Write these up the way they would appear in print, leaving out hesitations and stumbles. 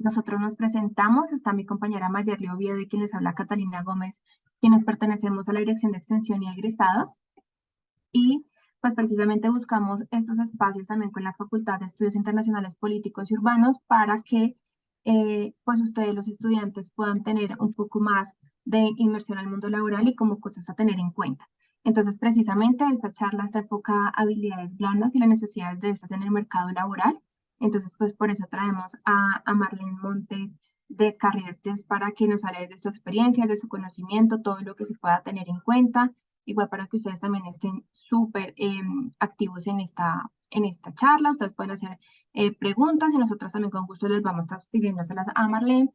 nosotros nos presentamos, está mi compañera Mayerly Oviedo y quien les habla Catalina Gómez, quienes pertenecemos a la Dirección de Extensión y Egresados. Y pues precisamente buscamos estos espacios también con la Facultad de Estudios Internacionales Políticos y Urbanos para que pues ustedes los estudiantes puedan tener un poco más de inmersión al mundo laboral y como cosas a tener en cuenta. Entonces precisamente esta charla está enfocada a habilidades blandas y las necesidades de estas en el mercado laboral. Entonces pues por eso traemos a Marlene Montes de Career Test para que nos hable de su experiencia, de su conocimiento, todo lo que se pueda tener en cuenta. Igual para que ustedes también estén súper activos en esta charla. Ustedes pueden hacer preguntas y nosotros también con gusto les vamos transfiriéndoselas a Marlene.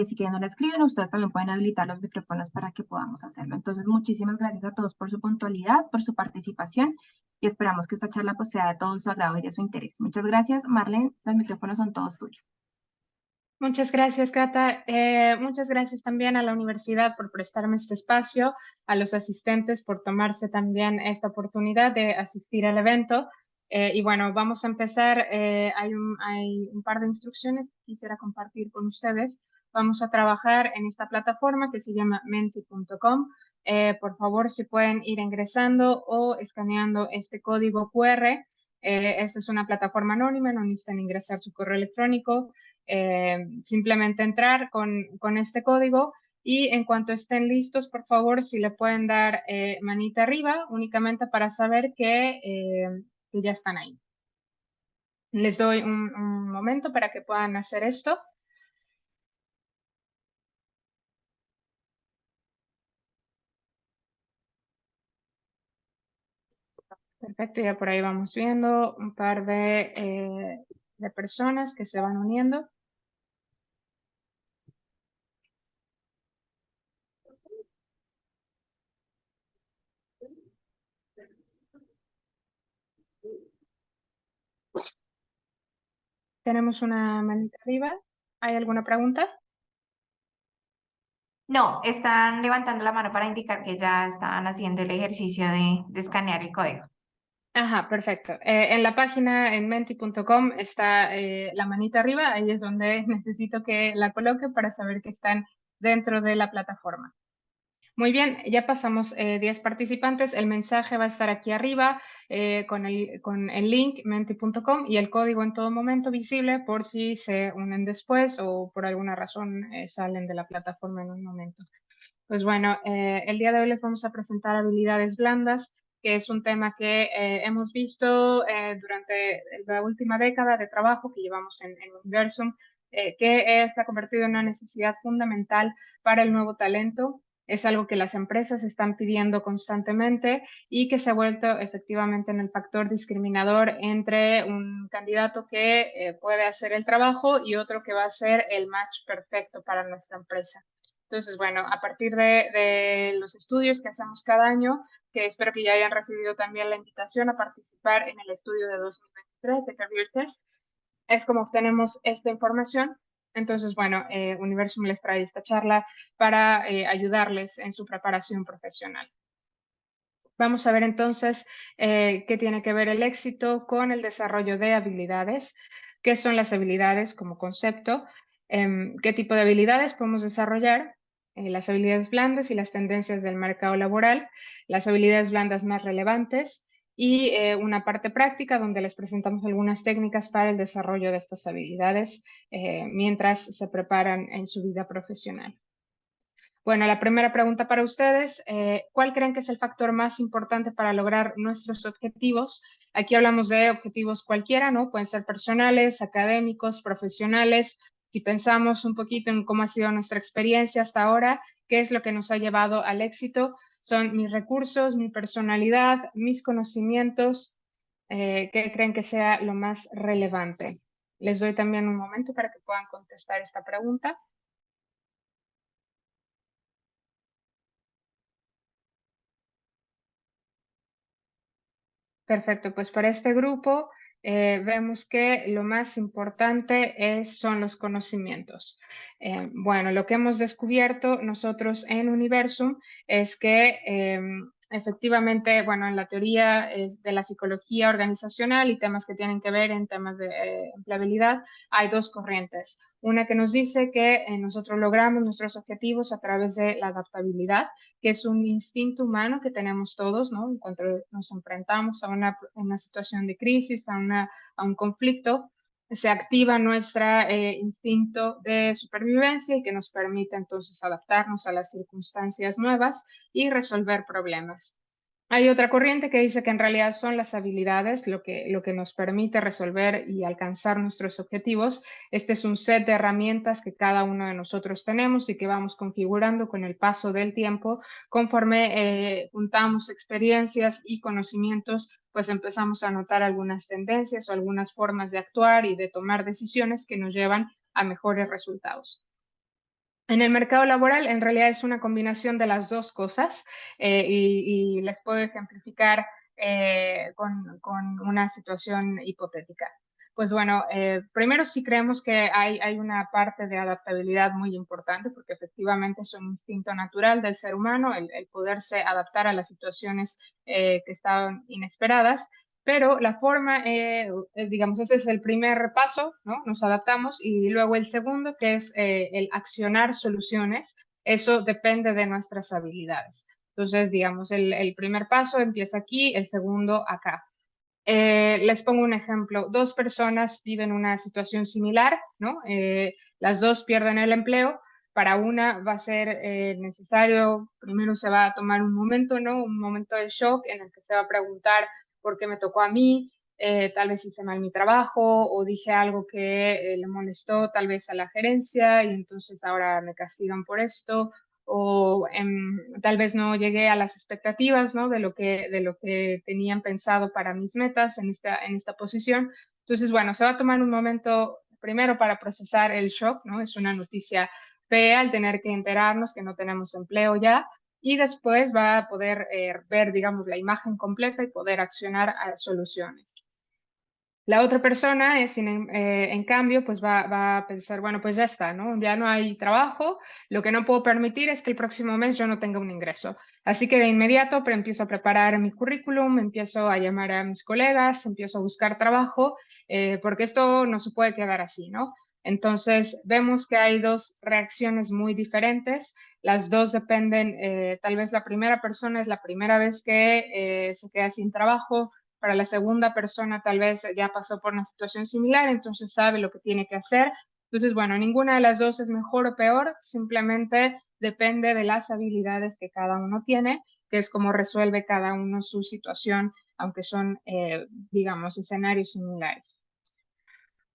Si quieren no la escriben, ustedes también pueden habilitar los micrófonos para que podamos hacerlo. Entonces, muchísimas gracias a todos por su puntualidad, por su participación y esperamos que esta charla pues sea de todo su agrado y de su interés. Muchas gracias, Marlene. Los micrófonos son todos tuyos. Muchas gracias, Cata. Muchas gracias también a la universidad por prestarme este espacio, a los asistentes por tomarse también esta oportunidad de asistir al evento. Y bueno, vamos a empezar. Hay un par de instrucciones que quisiera compartir con ustedes. Vamos a trabajar en esta plataforma que se llama menti.com. Por favor, si pueden ir ingresando o escaneando este código QR. Esta es una plataforma anónima, no necesitan ingresar su correo electrónico. Simplemente entrar con este código y en cuanto estén listos, por favor, si le pueden dar manita arriba, únicamente para saber que ya están ahí. Les doy un momento para que puedan hacer esto. Perfecto, ya por ahí vamos viendo un par de personas que se van uniendo. Tenemos una manita arriba. ¿Hay alguna pregunta? No, están levantando la mano para indicar que ya están haciendo el ejercicio de escanear el código. Ajá, perfecto. En la página en menti.com está la manita arriba, ahí es donde necesito que la coloque para saber que están dentro de la plataforma. Muy bien, ya pasamos 10 participantes, el mensaje va a estar aquí arriba con el link menti.com y el código en todo momento visible por si se unen después o por alguna razón salen de la plataforma en un momento. Pues bueno, el día de hoy les vamos a presentar habilidades blandas, que es un tema que hemos visto durante la última década de trabajo que llevamos en Universum, que se ha convertido en una necesidad fundamental para el nuevo talento. Es algo que las empresas están pidiendo constantemente y que se ha vuelto efectivamente en el factor discriminador entre un candidato que puede hacer el trabajo y otro que va a ser el match perfecto para nuestra empresa. Entonces, bueno, a partir de los estudios que hacemos cada año, que espero que ya hayan recibido también la invitación a participar en el estudio de 2023 de Career Test, es como obtenemos esta información. Entonces, bueno, Universum les trae esta charla para ayudarles en su preparación profesional. Vamos a ver entonces qué tiene que ver el éxito con el desarrollo de habilidades. ¿Qué son las habilidades como concepto? ¿Qué tipo de habilidades podemos desarrollar? Las habilidades blandas y las tendencias del mercado laboral, las habilidades blandas más relevantes y una parte práctica donde les presentamos algunas técnicas para el desarrollo de estas habilidades mientras se preparan en su vida profesional. Bueno, la primera pregunta para ustedes, ¿cuál creen que es el factor más importante para lograr nuestros objetivos? Aquí hablamos de objetivos cualquiera, ¿no? Pueden ser personales, académicos, profesionales. Si pensamos un poquito en cómo ha sido nuestra experiencia hasta ahora, qué es lo que nos ha llevado al éxito, son mis recursos, mi personalidad, mis conocimientos, ¿qué creen que sea lo más relevante? Les doy también un momento para que puedan contestar esta pregunta. Perfecto, pues para este grupo vemos que lo más importante son los conocimientos. Bueno, lo que hemos descubierto nosotros en Universum es que efectivamente, bueno, en la teoría de la psicología organizacional y temas que tienen que ver en temas de empleabilidad, hay dos corrientes. Una que nos dice que nosotros logramos nuestros objetivos a través de la adaptabilidad, que es un instinto humano que tenemos todos, ¿no? En cuanto nos enfrentamos a una situación de crisis, a un conflicto, se activa nuestro instinto de supervivencia y que nos permite entonces adaptarnos a las circunstancias nuevas y resolver problemas. Hay otra corriente que dice que en realidad son las habilidades lo que nos permite resolver y alcanzar nuestros objetivos. Este es un set de herramientas que cada uno de nosotros tenemos y que vamos configurando con el paso del tiempo. Conforme juntamos experiencias y conocimientos, pues empezamos a notar algunas tendencias o algunas formas de actuar y de tomar decisiones que nos llevan a mejores resultados. En el mercado laboral, en realidad es una combinación de las dos cosas y les puedo ejemplificar con una situación hipotética. Pues bueno, primero sí creemos que hay una parte de adaptabilidad muy importante porque efectivamente es un instinto natural del ser humano el poderse adaptar a las situaciones que estaban inesperadas. Pero la forma, digamos, ese es el primer paso, ¿no? Nos adaptamos y luego el segundo, que es el accionar soluciones, eso depende de nuestras habilidades. Entonces, digamos, el primer paso empieza aquí, el segundo acá. Les pongo un ejemplo. Dos personas viven una situación similar, ¿no? Las dos pierden el empleo. Para una va a ser necesario, primero se va a tomar un momento, ¿no? Un momento de shock en el que se va a preguntar por qué me tocó a mí, tal vez hice mal mi trabajo o dije algo que le molestó tal vez a la gerencia y entonces ahora me castigan por esto o tal vez no llegué a las expectativas, ¿no? de lo que tenían pensado para mis metas en esta posición. Entonces, bueno, se va a tomar un momento primero para procesar el shock, ¿no? Es una noticia fea el tener que enterarnos que no tenemos empleo ya, y después va a poder ver, digamos, la imagen completa y poder accionar a soluciones. La otra persona, en cambio, pues va a pensar, bueno, pues ya está, ¿no? Ya no hay trabajo, lo que no puedo permitir es que el próximo mes yo no tenga un ingreso. Así que de inmediato empiezo a preparar mi currículum, empiezo a llamar a mis colegas, empiezo a buscar trabajo, porque esto no se puede quedar así, ¿no? Entonces, vemos que hay dos reacciones muy diferentes, las dos dependen, tal vez la primera persona es la primera vez que se queda sin trabajo, para la segunda persona tal vez ya pasó por una situación similar, entonces sabe lo que tiene que hacer. Entonces, bueno, ninguna de las dos es mejor o peor, simplemente depende de las habilidades que cada uno tiene, que es como resuelve cada uno su situación, aunque son, digamos, escenarios similares.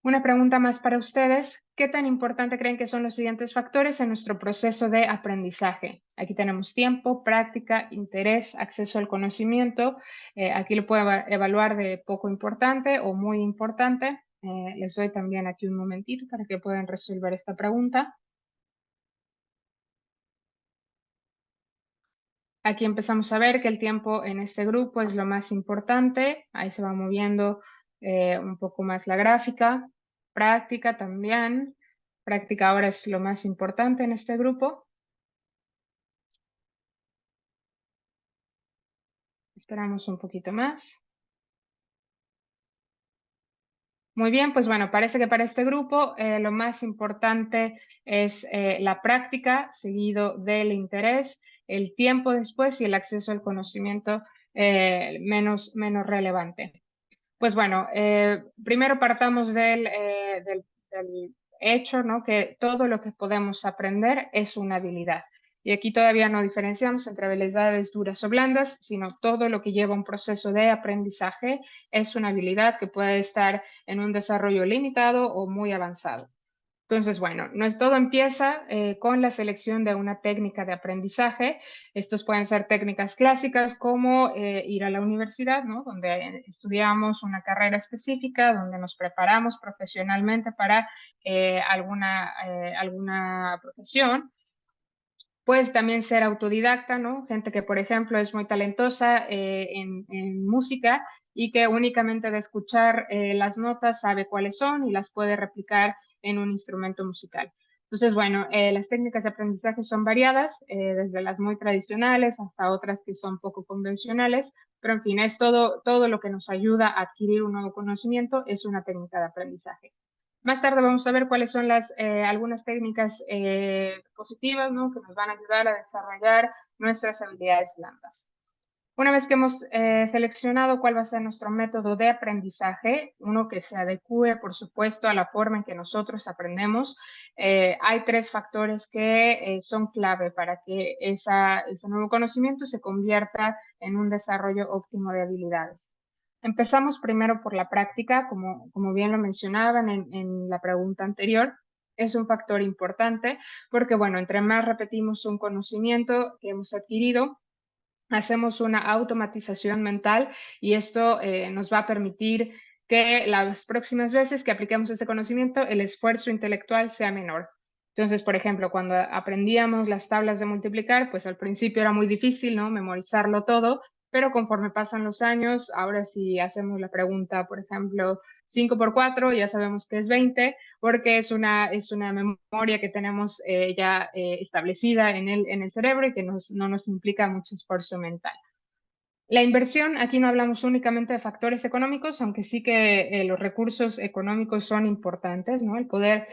Una pregunta más para ustedes. ¿Qué tan importante creen que son los siguientes factores en nuestro proceso de aprendizaje? Aquí tenemos tiempo, práctica, interés, acceso al conocimiento. Aquí lo puedo evaluar de poco importante o muy importante. Les doy también aquí un momentito para que puedan resolver esta pregunta. Aquí empezamos a ver que el tiempo en este grupo es lo más importante. Ahí se va moviendo un poco más la gráfica. Práctica también. Práctica ahora es lo más importante en este grupo. Esperamos un poquito más. Muy bien, pues bueno, parece que para este grupo lo más importante es la práctica, seguido del interés, el tiempo después y el acceso al conocimiento menos relevante. Pues bueno, primero partamos del hecho, ¿no? Que todo lo que podemos aprender es una habilidad. Y aquí todavía no diferenciamos entre habilidades duras o blandas, sino todo lo que lleva un proceso de aprendizaje es una habilidad que puede estar en un desarrollo limitado o muy avanzado. Entonces, bueno, no es todo empieza con la selección de una técnica de aprendizaje. Estos pueden ser técnicas clásicas como ir a la universidad, ¿no? Donde estudiamos una carrera específica, donde nos preparamos profesionalmente para alguna profesión. Puede también ser autodidacta, ¿no? Gente que, por ejemplo, es muy talentosa en música y que únicamente de escuchar las notas sabe cuáles son y las puede replicar en un instrumento musical. Entonces, bueno, las técnicas de aprendizaje son variadas, desde las muy tradicionales hasta otras que son poco convencionales, pero en fin, es todo lo que nos ayuda a adquirir un nuevo conocimiento es una técnica de aprendizaje. Más tarde vamos a ver cuáles son algunas técnicas positivas, ¿no?, que nos van a ayudar a desarrollar nuestras habilidades blandas. Una vez que hemos seleccionado cuál va a ser nuestro método de aprendizaje, uno que se adecue, por supuesto, a la forma en que nosotros aprendemos, hay 3 factores que son clave para que ese nuevo conocimiento se convierta en un desarrollo óptimo de habilidades. Empezamos primero por la práctica, como bien lo mencionaban en la pregunta anterior. Es un factor importante porque, bueno, entre más repetimos un conocimiento que hemos adquirido, hacemos una automatización mental y esto nos va a permitir que las próximas veces que apliquemos este conocimiento, el esfuerzo intelectual sea menor. Entonces, por ejemplo, cuando aprendíamos las tablas de multiplicar, pues al principio era muy difícil, ¿no?, memorizarlo todo, pero conforme pasan los años, ahora si hacemos la pregunta, por ejemplo, 5 por 4, ya sabemos que es 20, porque es una memoria que tenemos ya establecida en el cerebro y que no nos implica mucho esfuerzo mental. La inversión, aquí no hablamos únicamente de factores económicos, aunque sí que los recursos económicos son importantes, ¿no? El poder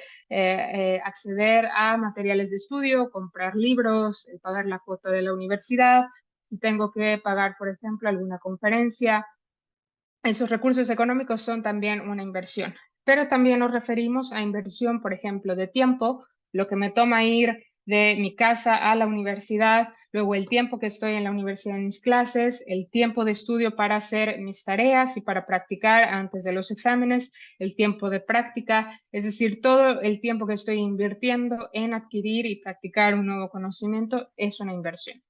acceder a materiales de estudio, comprar libros, pagar la cuota de la universidad, si tengo que pagar, por ejemplo, alguna conferencia. Esos recursos económicos son también una inversión, pero también nos referimos a inversión, por ejemplo, de tiempo, lo que me toma ir de mi casa a la universidad, luego el tiempo que estoy en la universidad en mis clases, el tiempo de estudio para hacer mis tareas y para practicar antes de los exámenes, el tiempo de práctica, es decir, todo el tiempo que estoy invirtiendo en adquirir y practicar un nuevo conocimiento es una inversión.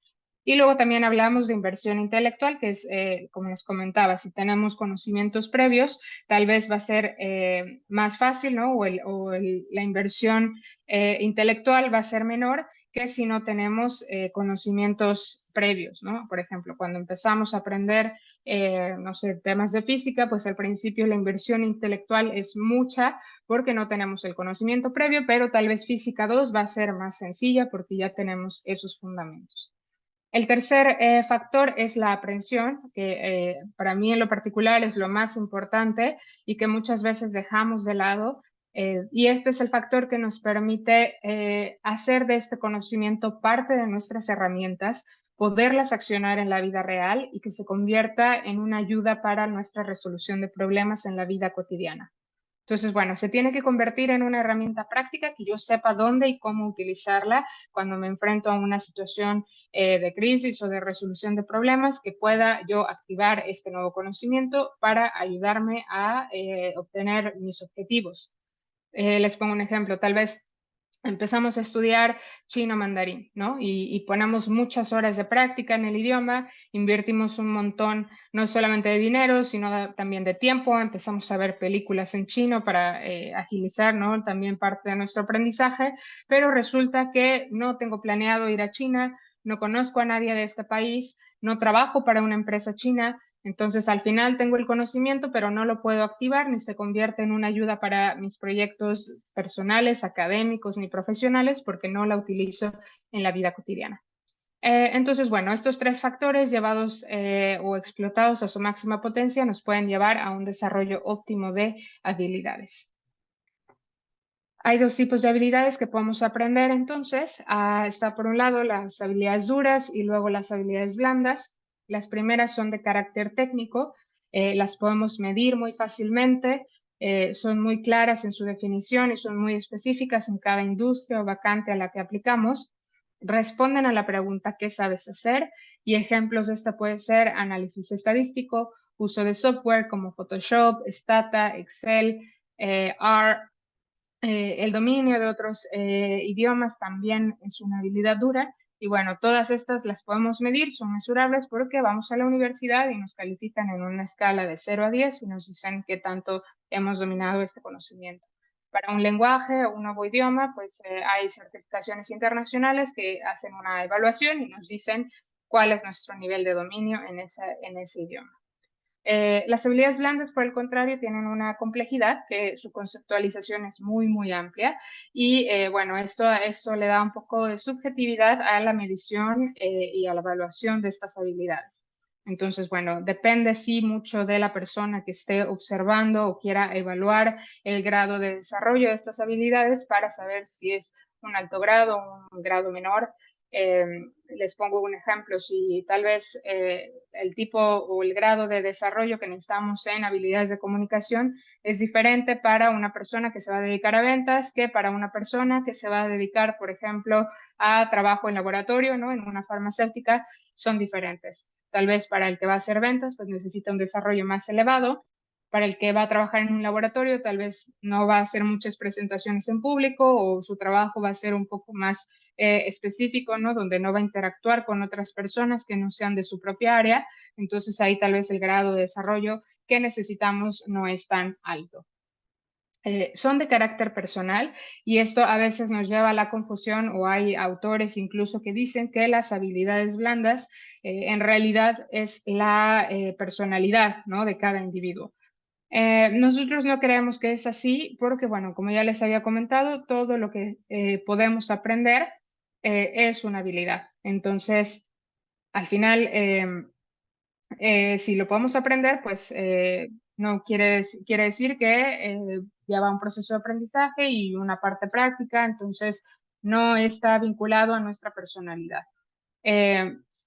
Y luego también hablamos de inversión intelectual, que es, como les comentaba, si tenemos conocimientos previos, tal vez va a ser más fácil, ¿no? La inversión intelectual va a ser menor que si no tenemos conocimientos previos, ¿no? Por ejemplo, cuando empezamos a aprender, no sé, temas de física, pues al principio la inversión intelectual es mucha porque no tenemos el conocimiento previo, pero tal vez física 2 va a ser más sencilla porque ya tenemos esos fundamentos. El tercer factor es la aprehensión, que para mí en lo particular es lo más importante y que muchas veces dejamos de lado. Y este es el factor que nos permite hacer de este conocimiento parte de nuestras herramientas, poderlas accionar en la vida real y que se convierta en una ayuda para nuestra resolución de problemas en la vida cotidiana. Entonces, bueno, se tiene que convertir en una herramienta práctica que yo sepa dónde y cómo utilizarla cuando me enfrento a una situación de crisis o de resolución de problemas, que pueda yo activar este nuevo conocimiento para ayudarme a obtener mis objetivos. Les pongo un ejemplo, tal vez empezamos a estudiar chino mandarín, ¿no? Y ponemos muchas horas de práctica en el idioma, invertimos un montón, no solamente de dinero, sino también de tiempo, empezamos a ver películas en chino para agilizar, ¿no?, también parte de nuestro aprendizaje, pero resulta que no tengo planeado ir a China, no conozco a nadie de este país, no trabajo para una empresa china. Entonces, al final tengo el conocimiento, pero no lo puedo activar ni se convierte en una ayuda para mis proyectos personales, académicos ni profesionales porque no la utilizo en la vida cotidiana. Entonces, bueno, estos 3 factores llevados o explotados a su máxima potencia nos pueden llevar a un desarrollo óptimo de habilidades. Hay 2 tipos de habilidades que podemos aprender entonces. Está por un lado las habilidades duras y luego las habilidades blandas. Las primeras son de carácter técnico, las podemos medir muy fácilmente, son muy claras en su definición y son muy específicas en cada industria o vacante a la que aplicamos. Responden a la pregunta ¿qué sabes hacer? Y ejemplos de esta puede ser análisis estadístico, uso de software como Photoshop, Stata, Excel, R. El dominio de otros idiomas también es una habilidad dura y bueno, todas estas las podemos medir, son mesurables porque vamos a la universidad y nos califican en una escala de 0 a 10 y nos dicen qué tanto hemos dominado este conocimiento. Para un lenguaje o un nuevo idioma, pues hay certificaciones internacionales que hacen una evaluación y nos dicen cuál es nuestro nivel de dominio en ese idioma. Las habilidades blandas, por el contrario, tienen una complejidad que su conceptualización es muy, muy amplia y bueno, esto le da un poco de subjetividad a la medición y a la evaluación de estas habilidades. Entonces, bueno, depende sí mucho de la persona que esté observando o quiera evaluar el grado de desarrollo de estas habilidades para saber si es un alto grado o un grado menor. Les pongo un ejemplo, si tal vez el tipo o el grado de desarrollo que necesitamos en habilidades de comunicación es diferente para una persona que se va a dedicar a ventas que para una persona que se va a dedicar, por ejemplo, a trabajo en laboratorio, ¿no? En una farmacéutica, son diferentes. Tal vez para el que va a hacer ventas, pues necesita un desarrollo más elevado. Para el que va a trabajar en un laboratorio, tal vez no va a hacer muchas presentaciones en público o su trabajo va a ser un poco más específico, ¿no? Donde no va a interactuar con otras personas que no sean de su propia área. Entonces ahí tal vez el grado de desarrollo que necesitamos no es tan alto. Son de carácter personal y esto a veces nos lleva a la confusión o hay autores incluso que dicen que las habilidades blandas en realidad es la personalidad, ¿no? De cada individuo. Nosotros no creemos que es así porque, bueno, como ya les había comentado, todo lo que podemos aprender es una habilidad. Entonces, al final, si lo podemos aprender, pues no quiere decir que lleva un proceso de aprendizaje y una parte práctica, entonces no está vinculado a nuestra personalidad.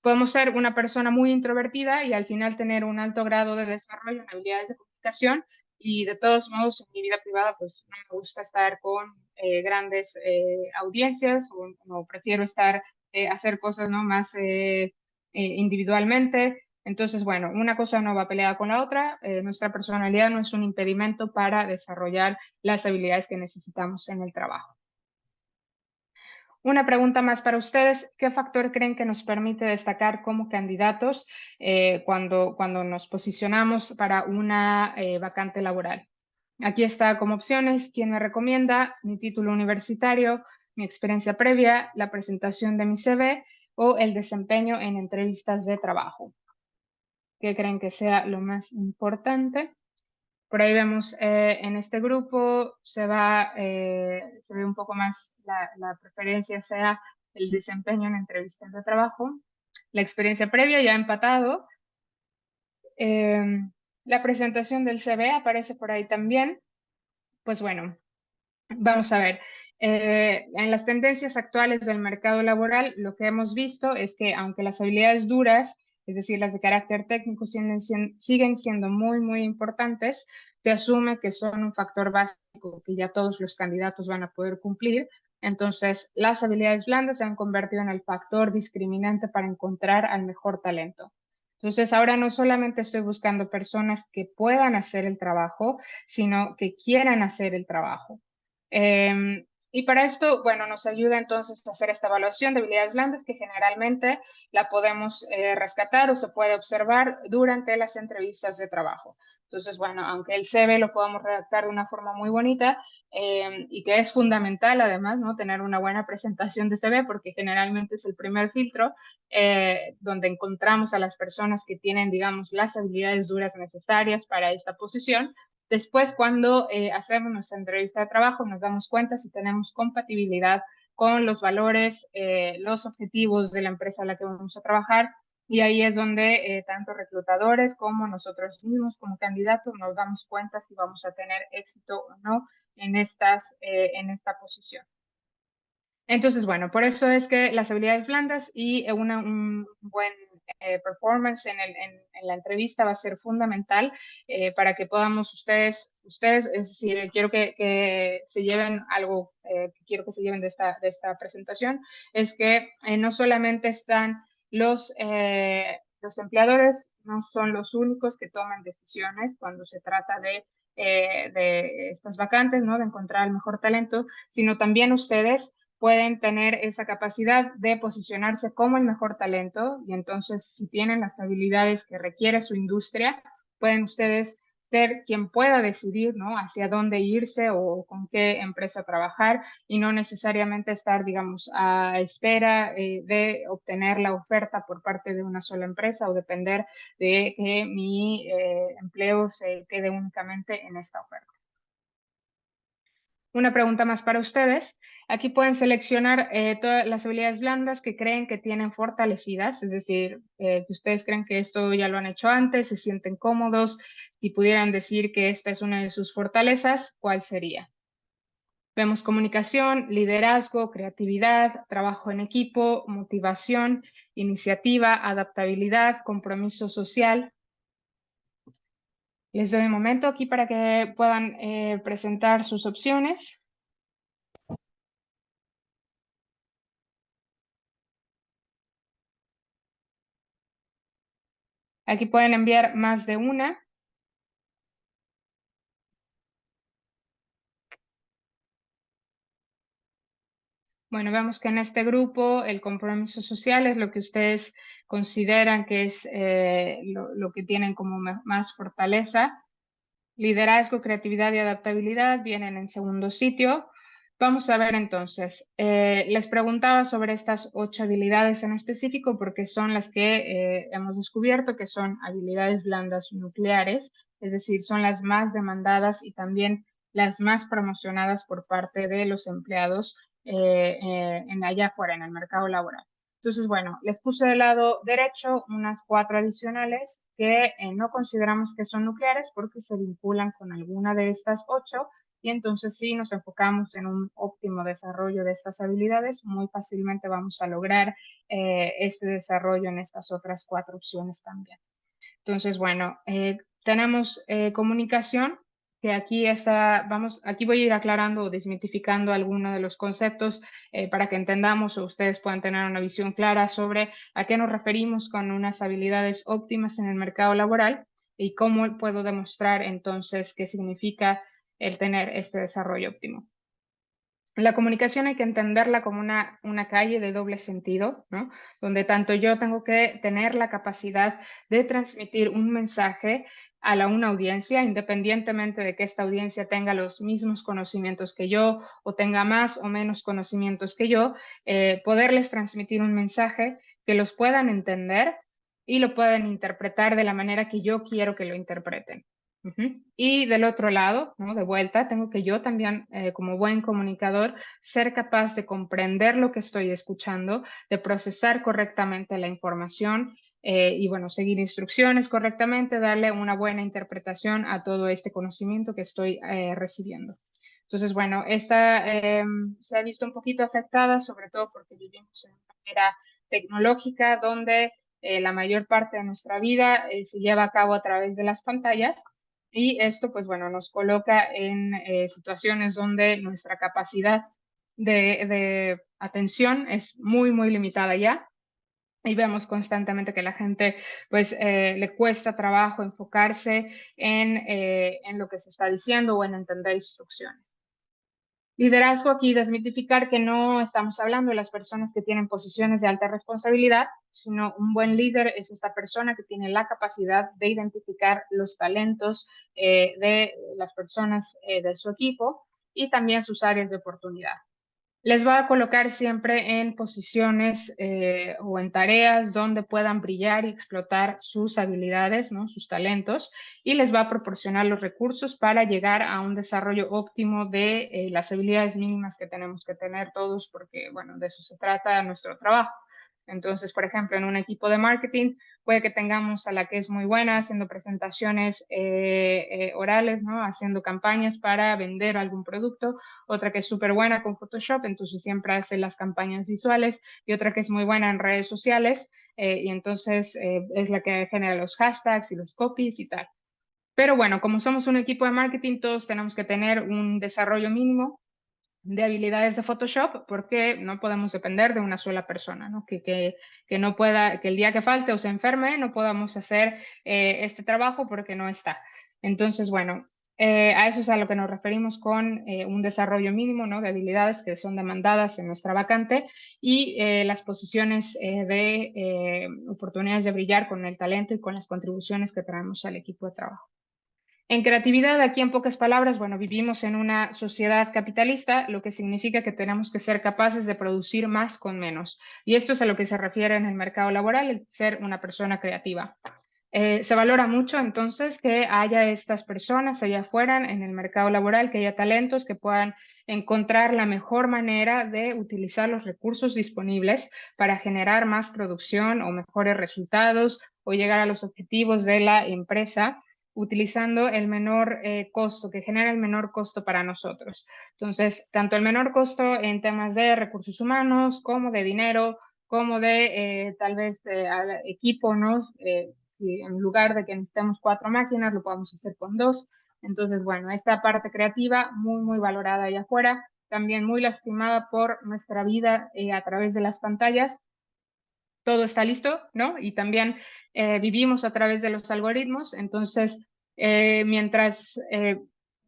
Podemos ser una persona muy introvertida y al final tener un alto grado de desarrollo en habilidades de comunicación y de todos modos en mi vida privada pues no me gusta estar con grandes audiencias o prefiero hacer cosas ¿no? más individualmente. Entonces, bueno, una cosa no va peleada con la otra. Nuestra personalidad no es un impedimento para desarrollar las habilidades que necesitamos en el trabajo. Una pregunta más para ustedes. ¿Qué factor creen que nos permite destacar como candidatos cuando nos posicionamos para una vacante laboral? Aquí está como opciones quién me recomienda, mi título universitario, mi experiencia previa, la presentación de mi CV o el desempeño en entrevistas de trabajo. ¿Qué creen que sea lo más importante? Por ahí vemos en este grupo se ve un poco más la preferencia sea el desempeño en entrevistas de trabajo. La experiencia previa ya ha empatado. La presentación del CV aparece por ahí también. Pues bueno, vamos a ver. En las tendencias actuales del mercado laboral, lo que hemos visto es que aunque las habilidades duras, es decir, las de carácter técnico, siguen siendo muy, muy importantes, se asume que son un factor básico que ya todos los candidatos van a poder cumplir. Entonces, las habilidades blandas se han convertido en el factor discriminante para encontrar al mejor talento. Entonces, ahora no solamente estoy buscando personas que puedan hacer el trabajo, sino que quieran hacer el trabajo. Y para esto, bueno, nos ayuda entonces a hacer esta evaluación de habilidades blandas que generalmente la podemos rescatar o se puede observar durante las entrevistas de trabajo. Entonces, bueno, aunque el CV lo podamos redactar de una forma muy bonita y que es fundamental además, ¿no? Tener una buena presentación de CV porque generalmente es el primer filtro donde encontramos a las personas que tienen, digamos, las habilidades duras necesarias para esta posición. Después, cuando hacemos nuestra entrevista de trabajo, nos damos cuenta si tenemos compatibilidad con los valores, los objetivos de la empresa a la que vamos a trabajar. Y ahí es donde tanto reclutadores como nosotros mismos como candidatos nos damos cuenta si vamos a tener éxito o no en esta posición. Entonces, bueno, por eso es que las habilidades blandas y un buen performance en la entrevista va a ser fundamental para que podamos ustedes, es decir, quiero que se lleven algo, que quiero que se lleven de esta presentación, es que no solamente están los empleadores, no son los únicos que toman decisiones cuando se trata de estas vacantes, ¿no? De encontrar el mejor talento, sino también ustedes pueden tener esa capacidad de posicionarse como el mejor talento y entonces si tienen las habilidades que requiere su industria, pueden ustedes ser quien pueda decidir, ¿no? Hacia dónde irse o con qué empresa trabajar y no necesariamente estar, digamos, a espera de obtener la oferta por parte de una sola empresa o depender de que mi empleo se quede únicamente en esta oferta. Una pregunta más para ustedes. Aquí pueden seleccionar todas las habilidades blandas que creen que tienen fortalecidas, es decir, que ustedes creen que esto ya lo han hecho antes, se sienten cómodos. Si pudieran decir que esta es una de sus fortalezas, ¿cuál sería? Vemos comunicación, liderazgo, creatividad, trabajo en equipo, motivación, iniciativa, adaptabilidad, compromiso social. Les doy un momento aquí para que puedan presentar sus opciones. Aquí pueden enviar más de una. Bueno, vemos que en este grupo el compromiso social es lo que ustedes consideran que es lo que tienen como más fortaleza. Liderazgo, creatividad y adaptabilidad vienen en segundo sitio. Vamos a ver entonces, les preguntaba sobre estas 8 habilidades en específico porque son las que hemos descubierto que son habilidades blandas nucleares, es decir, son las más demandadas y también las más promocionadas por parte de los empleados allá afuera, en el mercado laboral. Entonces, bueno, les puse del lado derecho unas 4 adicionales que no consideramos que son nucleares porque se vinculan con alguna de estas 8 y entonces si nos enfocamos en un óptimo desarrollo de estas habilidades, muy fácilmente vamos a lograr este desarrollo en estas otras 4 opciones también. Entonces, bueno, tenemos comunicación, que aquí está, aquí voy a ir aclarando o desmitificando algunos de los conceptos para que entendamos o ustedes puedan tener una visión clara sobre a qué nos referimos con unas habilidades óptimas en el mercado laboral y cómo puedo demostrar entonces qué significa el tener este desarrollo óptimo. La comunicación hay que entenderla como una calle de doble sentido, ¿no? Donde tanto yo tengo que tener la capacidad de transmitir un mensaje a una audiencia, independientemente de que esta audiencia tenga los mismos conocimientos que yo o tenga más o menos conocimientos que yo, poderles transmitir un mensaje que los puedan entender y lo puedan interpretar de la manera que yo quiero que lo interpreten. Y del otro lado, ¿no? De vuelta, tengo que yo también, como buen comunicador, ser capaz de comprender lo que estoy escuchando, de procesar correctamente la información y, bueno, seguir instrucciones correctamente, darle una buena interpretación a todo este conocimiento que estoy recibiendo. Entonces, bueno, esta se ha visto un poquito afectada, sobre todo porque vivimos en una era tecnológica donde la mayor parte de nuestra vida se lleva a cabo a través de las pantallas. Y esto, pues bueno, nos coloca en situaciones donde nuestra capacidad de atención es muy, muy limitada ya. Y vemos constantemente que la gente, pues, le cuesta trabajo enfocarse en lo que se está diciendo o en entender instrucciones. Liderazgo, aquí desmitificar que no estamos hablando de las personas que tienen posiciones de alta responsabilidad, sino un buen líder es esta persona que tiene la capacidad de identificar los talentos de las personas de su equipo y también sus áreas de oportunidad. Les va a colocar siempre en posiciones o en tareas donde puedan brillar y explotar sus habilidades, ¿no? Sus talentos, y les va a proporcionar los recursos para llegar a un desarrollo óptimo de las habilidades mínimas que tenemos que tener todos, porque, bueno, de eso se trata nuestro trabajo. Entonces, por ejemplo, en un equipo de marketing puede que tengamos a la que es muy buena haciendo presentaciones orales, ¿no? Haciendo campañas para vender algún producto, otra que es súper buena con Photoshop, entonces siempre hace las campañas visuales, y otra que es muy buena en redes sociales, y entonces es la que genera los hashtags y los copies y tal. Pero bueno, como somos un equipo de marketing, todos tenemos que tener un desarrollo mínimo de habilidades de Photoshop porque no podemos depender de una sola persona, ¿no? Que no pueda, que el día que falte o se enferme no podamos hacer este trabajo porque no está. Entonces, bueno, a eso es a lo que nos referimos con un desarrollo mínimo, ¿no? De habilidades que son demandadas en nuestra vacante y las posiciones de oportunidades de brillar con el talento y con las contribuciones que traemos al equipo de trabajo. En creatividad, aquí en pocas palabras, bueno, vivimos en una sociedad capitalista, lo que significa que tenemos que ser capaces de producir más con menos. Y esto es a lo que se refiere en el mercado laboral, el ser una persona creativa. Se valora mucho entonces que haya estas personas allá afuera en el mercado laboral, que haya talentos que puedan encontrar la mejor manera de utilizar los recursos disponibles para generar más producción o mejores resultados o llegar a los objetivos de la empresa utilizando el menor costo, que genera el menor costo para nosotros. Entonces, tanto el menor costo en temas de recursos humanos como de dinero, como de tal vez equipo, ¿no? Si en lugar de que necesitemos 4 máquinas, lo podemos hacer con 2. Entonces, bueno, esta parte creativa muy, muy valorada allá afuera, también muy lastimada por nuestra vida a través de las pantallas. Todo está listo, ¿no? Y también vivimos a través de los algoritmos, entonces mientras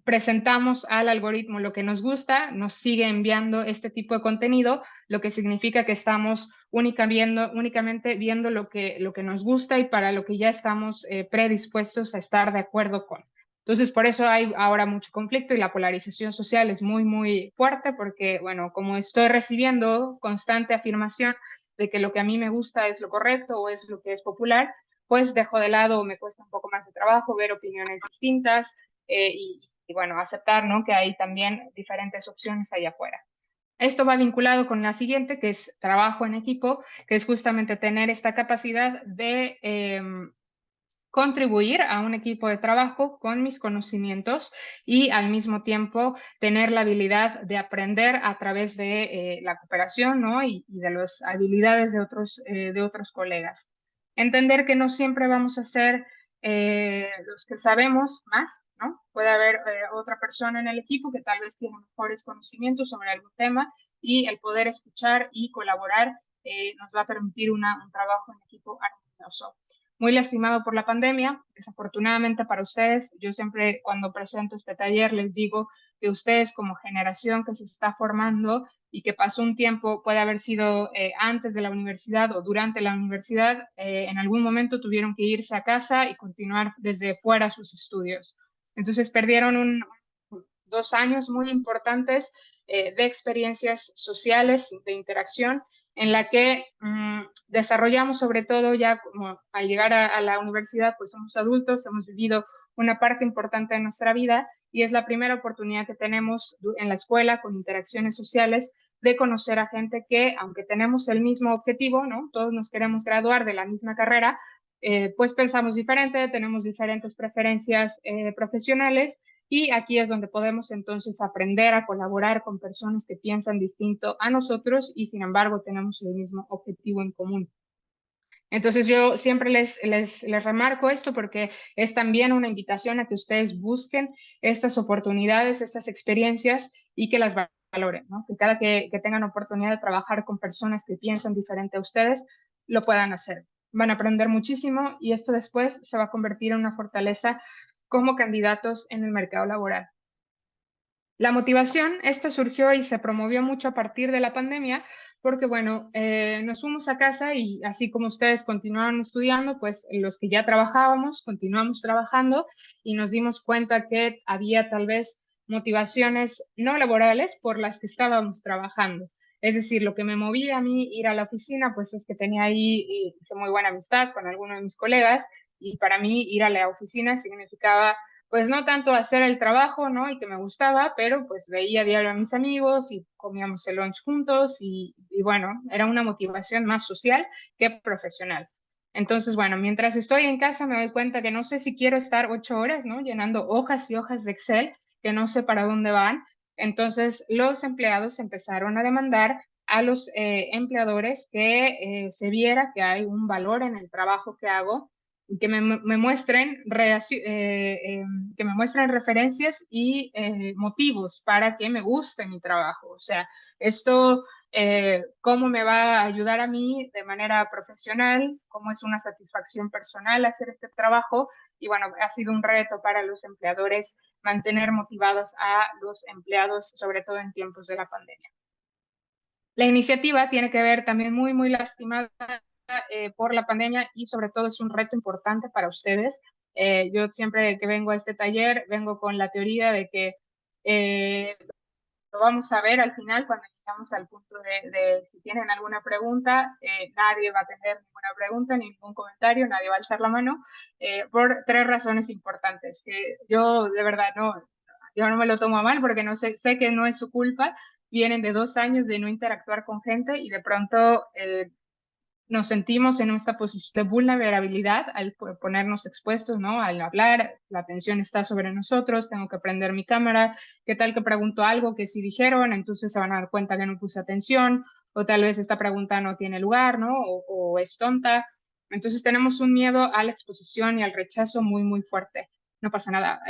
presentamos al algoritmo lo que nos gusta, nos sigue enviando este tipo de contenido, lo que significa que estamos únicamente viendo lo que nos gusta y para lo que ya estamos predispuestos a estar de acuerdo con. Entonces, por eso hay ahora mucho conflicto y la polarización social es muy, muy fuerte porque, bueno, como estoy recibiendo constante afirmación de que lo que a mí me gusta es lo correcto o es lo que es popular, pues dejo de lado o me cuesta un poco más de trabajo ver opiniones distintas y bueno, aceptar, ¿no? Que hay también diferentes opciones allá afuera. Esto va vinculado con la siguiente, que es trabajo en equipo, que es justamente tener esta capacidad de contribuir a un equipo de trabajo con mis conocimientos y al mismo tiempo tener la habilidad de aprender a través de la cooperación, ¿no? y de las habilidades de otros colegas. Entender que no siempre vamos a ser los que sabemos más, ¿no? Puede haber otra persona en el equipo que tal vez tiene mejores conocimientos sobre algún tema y el poder escuchar y colaborar nos va a permitir un trabajo en equipo armonioso. Muy lastimado por la pandemia, desafortunadamente para ustedes. Yo siempre cuando presento este taller les digo que ustedes como generación que se está formando y que pasó un tiempo, puede haber sido antes de la universidad o durante la universidad, en algún momento tuvieron que irse a casa y continuar desde fuera sus estudios. Entonces perdieron 2 años muy importantes de experiencias sociales, de interacción, en la que desarrollamos sobre todo ya como al llegar a la universidad, pues somos adultos, hemos vivido una parte importante de nuestra vida y es la primera oportunidad que tenemos en la escuela con interacciones sociales de conocer a gente que, aunque tenemos el mismo objetivo, ¿no? Todos nos queremos graduar de la misma carrera, pues pensamos diferente, tenemos diferentes preferencias profesionales y aquí es donde podemos entonces aprender a colaborar con personas que piensan distinto a nosotros y sin embargo tenemos el mismo objetivo en común. Entonces yo siempre les remarco esto porque es también una invitación a que ustedes busquen estas oportunidades, estas experiencias y que las valoren, ¿no? Que cada que tengan oportunidad de trabajar con personas que piensan diferente a ustedes, lo puedan hacer. Van a aprender muchísimo y esto después se va a convertir en una fortaleza como candidatos en el mercado laboral. La motivación, esta surgió y se promovió mucho a partir de la pandemia, porque bueno, nos fuimos a casa y así como ustedes continuaron estudiando, pues los que ya trabajábamos, continuamos trabajando y nos dimos cuenta que había tal vez motivaciones no laborales por las que estábamos trabajando. Es decir, lo que me movía a mí ir a la oficina, pues es que tenía ahí, hice muy buena amistad con algunos de mis colegas y para mí ir a la oficina significaba pues no tanto hacer el trabajo, ¿no? Y que me gustaba, pero pues veía diario a mis amigos y comíamos el lunch juntos y bueno, era una motivación más social que profesional. Entonces, bueno, mientras estoy en casa me doy cuenta que no sé si quiero estar 8 horas, ¿no? Llenando hojas y hojas de Excel, que no sé para dónde van. Entonces, los empleados empezaron a demandar a los empleadores que se viera que hay un valor en el trabajo que hago que me muestren que me muestren referencias y motivos para que me guste mi trabajo. O sea, esto, cómo me va a ayudar a mí de manera profesional, cómo es una satisfacción personal hacer este trabajo. Y bueno, ha sido un reto para los empleadores mantener motivados a los empleados, sobre todo en tiempos de la pandemia. La iniciativa tiene que ver también muy, muy lastimada por la pandemia y sobre todo es un reto importante para ustedes Yo siempre que vengo a este taller, vengo con la teoría de que lo vamos a ver al final cuando llegamos al punto de si tienen alguna pregunta, nadie va a tener ninguna pregunta ni ningún comentario, nadie va a alzar la mano, por tres razones importantes, que yo de verdad yo no me lo tomo a mal porque no sé que no es su culpa, vienen de 2 años de no interactuar con gente y de pronto nos sentimos en esta posición de vulnerabilidad al ponernos expuestos, ¿no? Al hablar, la atención está sobre nosotros, tengo que prender mi cámara, ¿qué tal que pregunto algo que sí dijeron? Entonces se van a dar cuenta que no puse atención, o tal vez esta pregunta no tiene lugar, ¿no? O es tonta. Entonces tenemos un miedo a la exposición y al rechazo muy, muy fuerte. No pasa nada.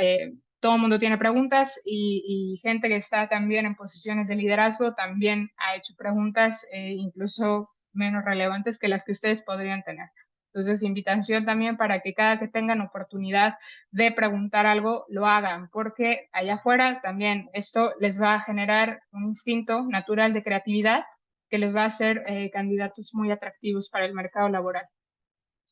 Todo el mundo tiene preguntas y gente que está también en posiciones de liderazgo también ha hecho preguntas, incluso menos relevantes que las que ustedes podrían tener. Entonces, invitación también para que cada que tengan oportunidad de preguntar algo, lo hagan, porque allá afuera también esto les va a generar un instinto natural de creatividad que les va a hacer candidatos muy atractivos para el mercado laboral.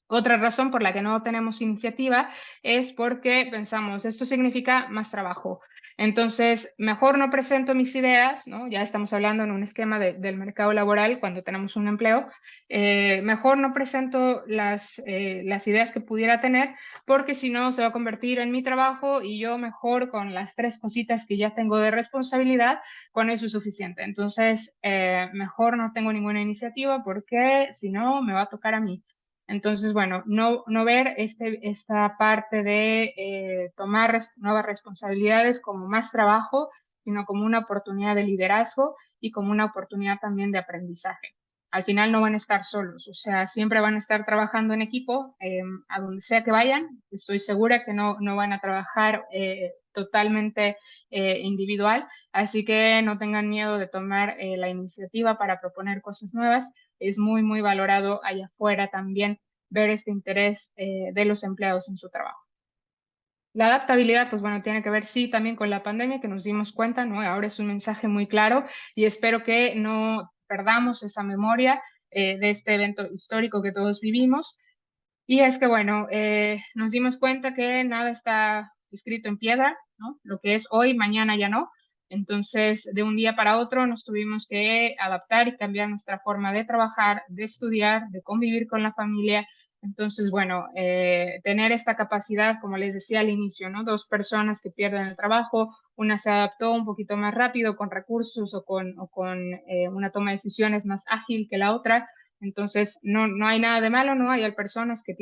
Otra razón por la que no tenemos iniciativa es porque pensamos, esto significa más trabajo. Entonces, mejor no presento mis ideas, ¿no? Ya estamos hablando en un esquema del mercado laboral cuando tenemos un empleo. Mejor no presento las ideas que pudiera tener porque si no se va a convertir en mi trabajo y yo mejor con las 3 cositas que ya tengo de responsabilidad, con eso es suficiente. Entonces, mejor no tengo ninguna iniciativa porque si no me va a tocar a mí. Entonces, bueno, no ver esta parte de tomar nuevas responsabilidades como más trabajo, sino como una oportunidad de liderazgo y como una oportunidad también de aprendizaje. Al final no van a estar solos, o sea, siempre van a estar trabajando en equipo, a donde sea que vayan. Estoy segura que no van a trabajar totalmente individual, así que no tengan miedo de tomar la iniciativa para proponer cosas nuevas. Es muy, muy valorado allá afuera también ver este interés de los empleados en su trabajo. La adaptabilidad, pues bueno, tiene que ver sí también con la pandemia, que nos dimos cuenta, ¿no? Ahora es un mensaje muy claro y espero que no perdamos esa memoria de este evento histórico que todos vivimos. Y es que, bueno, nos dimos cuenta que nada está escrito en piedra, ¿no? Lo que es hoy, mañana ya no. Entonces, de un día para otro nos tuvimos que adaptar y cambiar nuestra forma de trabajar, de estudiar, de convivir con la familia. Entonces, bueno, tener esta capacidad, como les decía al inicio, ¿no? 2 personas que pierden el trabajo, una se adaptó un poquito más rápido con recursos o con una toma de decisiones más ágil que la otra. Entonces, no hay nada de malo, ¿no? Hay personas que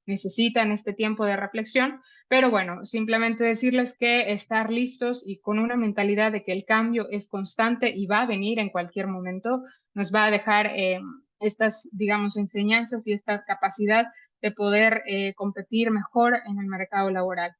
necesitan este tiempo de reflexión, pero bueno, simplemente decirles que estar listos y con una mentalidad de que el cambio es constante y va a venir en cualquier momento, nos va a dejar estas, digamos, enseñanzas y esta capacidad de poder competir mejor en el mercado laboral.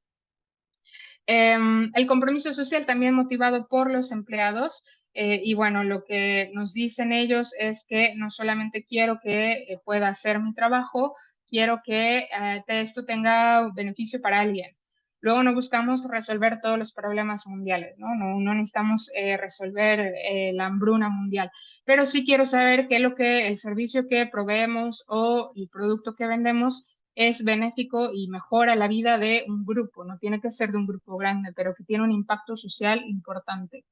El compromiso social también motivado por los empleados. Y bueno, lo que nos dicen ellos es que no solamente quiero que pueda hacer mi trabajo, quiero que esto tenga beneficio para alguien. Luego no buscamos resolver todos los problemas mundiales, ¿no? No necesitamos resolver la hambruna mundial, pero sí quiero saber qué es lo que el servicio que proveemos o el producto que vendemos es benéfico y mejora la vida de un grupo, no tiene que ser de un grupo grande, pero que tiene un impacto social importante.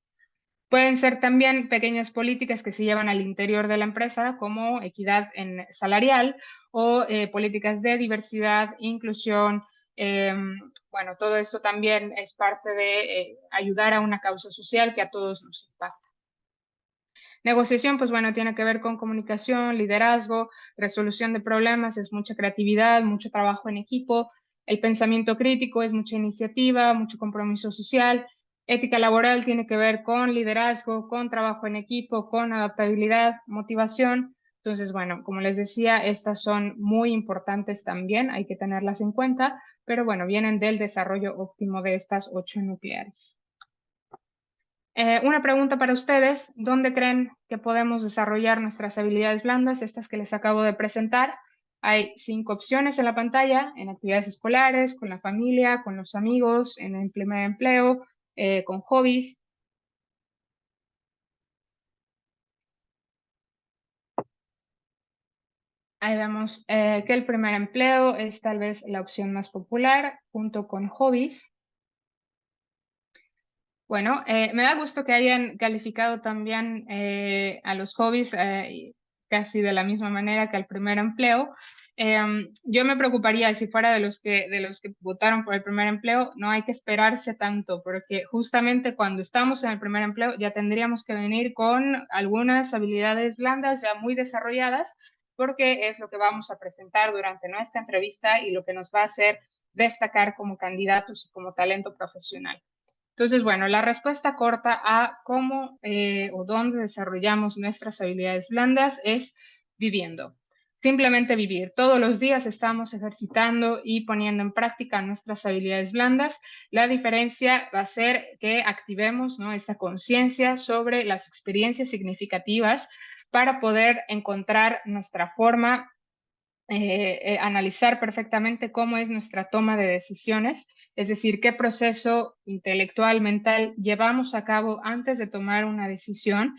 Pueden ser también pequeñas políticas que se llevan al interior de la empresa, como equidad salarial o políticas de diversidad, inclusión. Bueno, todo esto también es parte de ayudar a una causa social que a todos nos impacta. Negociación, pues bueno, tiene que ver con comunicación, liderazgo, resolución de problemas, es mucha creatividad, mucho trabajo en equipo. El pensamiento crítico es mucha iniciativa, mucho compromiso social. Ética laboral tiene que ver con liderazgo, con trabajo en equipo, con adaptabilidad, motivación. Entonces, bueno, como les decía, estas son muy importantes también, hay que tenerlas en cuenta, pero bueno, vienen del desarrollo óptimo de estas 8 nucleares. Una pregunta para ustedes, ¿dónde creen que podemos desarrollar nuestras habilidades blandas, estas que les acabo de presentar? Hay 5 opciones en la pantalla, en actividades escolares, con la familia, con los amigos, en el primer empleo, con hobbies. Ahí vemos que el primer empleo es tal vez la opción más popular, junto con hobbies. Bueno, me da gusto que hayan calificado también a los hobbies casi de la misma manera que al primer empleo. Yo me preocuparía si fuera de los que votaron por el primer empleo, no hay que esperarse tanto, porque justamente cuando estamos en el primer empleo ya tendríamos que venir con algunas habilidades blandas ya muy desarrolladas, porque es lo que vamos a presentar durante nuestra entrevista y lo que nos va a hacer destacar como candidatos y como talento profesional. Entonces, bueno, la respuesta corta a cómo o dónde desarrollamos nuestras habilidades blandas es viviendo. Simplemente vivir. Todos los días estamos ejercitando y poniendo en práctica nuestras habilidades blandas. La diferencia va a ser que activemos, ¿no?, esta conciencia sobre las experiencias significativas para poder encontrar nuestra forma, analizar perfectamente cómo es nuestra toma de decisiones, es decir, qué proceso intelectual, mental llevamos a cabo antes de tomar una decisión,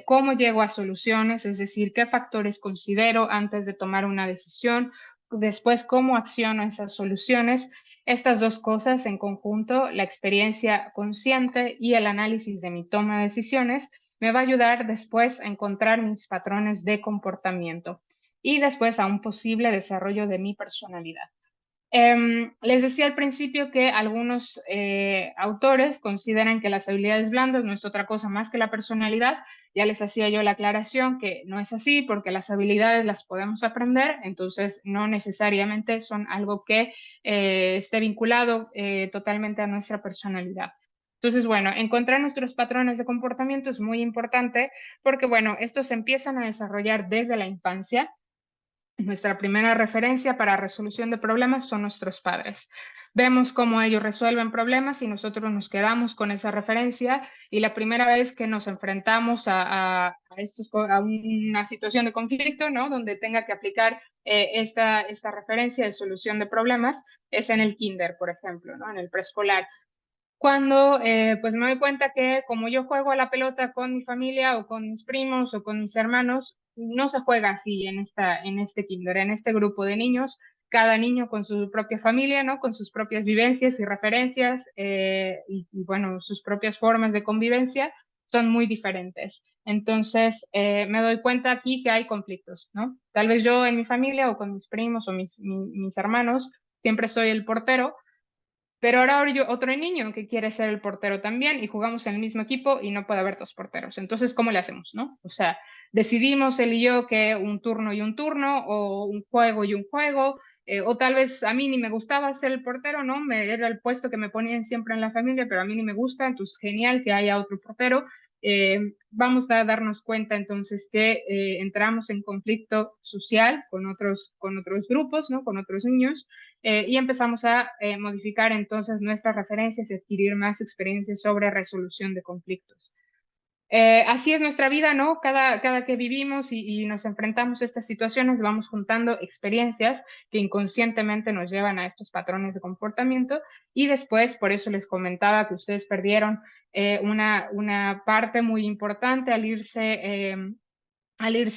cómo llego a soluciones, es decir, qué factores considero antes de tomar una decisión, después cómo acciono esas soluciones. Estas dos cosas en conjunto, la experiencia consciente y el análisis de mi toma de decisiones, me va a ayudar después a encontrar mis patrones de comportamiento y después a un posible desarrollo de mi personalidad. Les decía al principio que algunos autores consideran que las habilidades blandas no es otra cosa más que la personalidad. Ya les hacía yo la aclaración que no es así, porque las habilidades las podemos aprender, entonces no necesariamente son algo que esté vinculado totalmente a nuestra personalidad. Entonces, bueno, encontrar nuestros patrones de comportamiento es muy importante porque, bueno, estos se empiezan a desarrollar desde la infancia. Nuestra primera referencia para resolución de problemas son nuestros padres. Vemos cómo ellos resuelven problemas y nosotros nos quedamos con esa referencia, y la primera vez que nos enfrentamos a una situación de conflicto, ¿no?, donde tenga que aplicar esta referencia de solución de problemas es en el kinder, por ejemplo, ¿no?, en el preescolar. Cuando pues me doy cuenta que como yo juego a la pelota con mi familia o con mis primos o con mis hermanos, no se juega así en este kinder, en este grupo de niños, cada niño con su propia familia, ¿no?, con sus propias vivencias y referencias y, bueno, sus propias formas de convivencia son muy diferentes. Entonces me doy cuenta aquí que hay conflictos, ¿no? Tal vez yo en mi familia o con mis primos o mis hermanos siempre soy el portero, pero ahora hay otro niño que quiere ser el portero también y jugamos en el mismo equipo y no puede haber dos porteros. Entonces, ¿cómo le hacemos, no? O sea, decidimos él y yo que un turno y un turno, o un juego y un juego, o tal vez a mí ni me gustaba ser el portero, ¿no? Era el puesto que me ponían siempre en la familia, pero a mí ni me gusta, entonces genial que haya otro portero. Vamos a darnos cuenta entonces que entramos en conflicto social con otros grupos, ¿no?, con otros niños, y empezamos a modificar entonces nuestras referencias y adquirir más experiencias sobre resolución de conflictos. Así es nuestra vida, ¿no? Cada que vivimos y nos enfrentamos a estas situaciones, vamos juntando experiencias que inconscientemente nos llevan a estos patrones de comportamiento, y después, por eso les comentaba que ustedes perdieron una parte muy importante al irse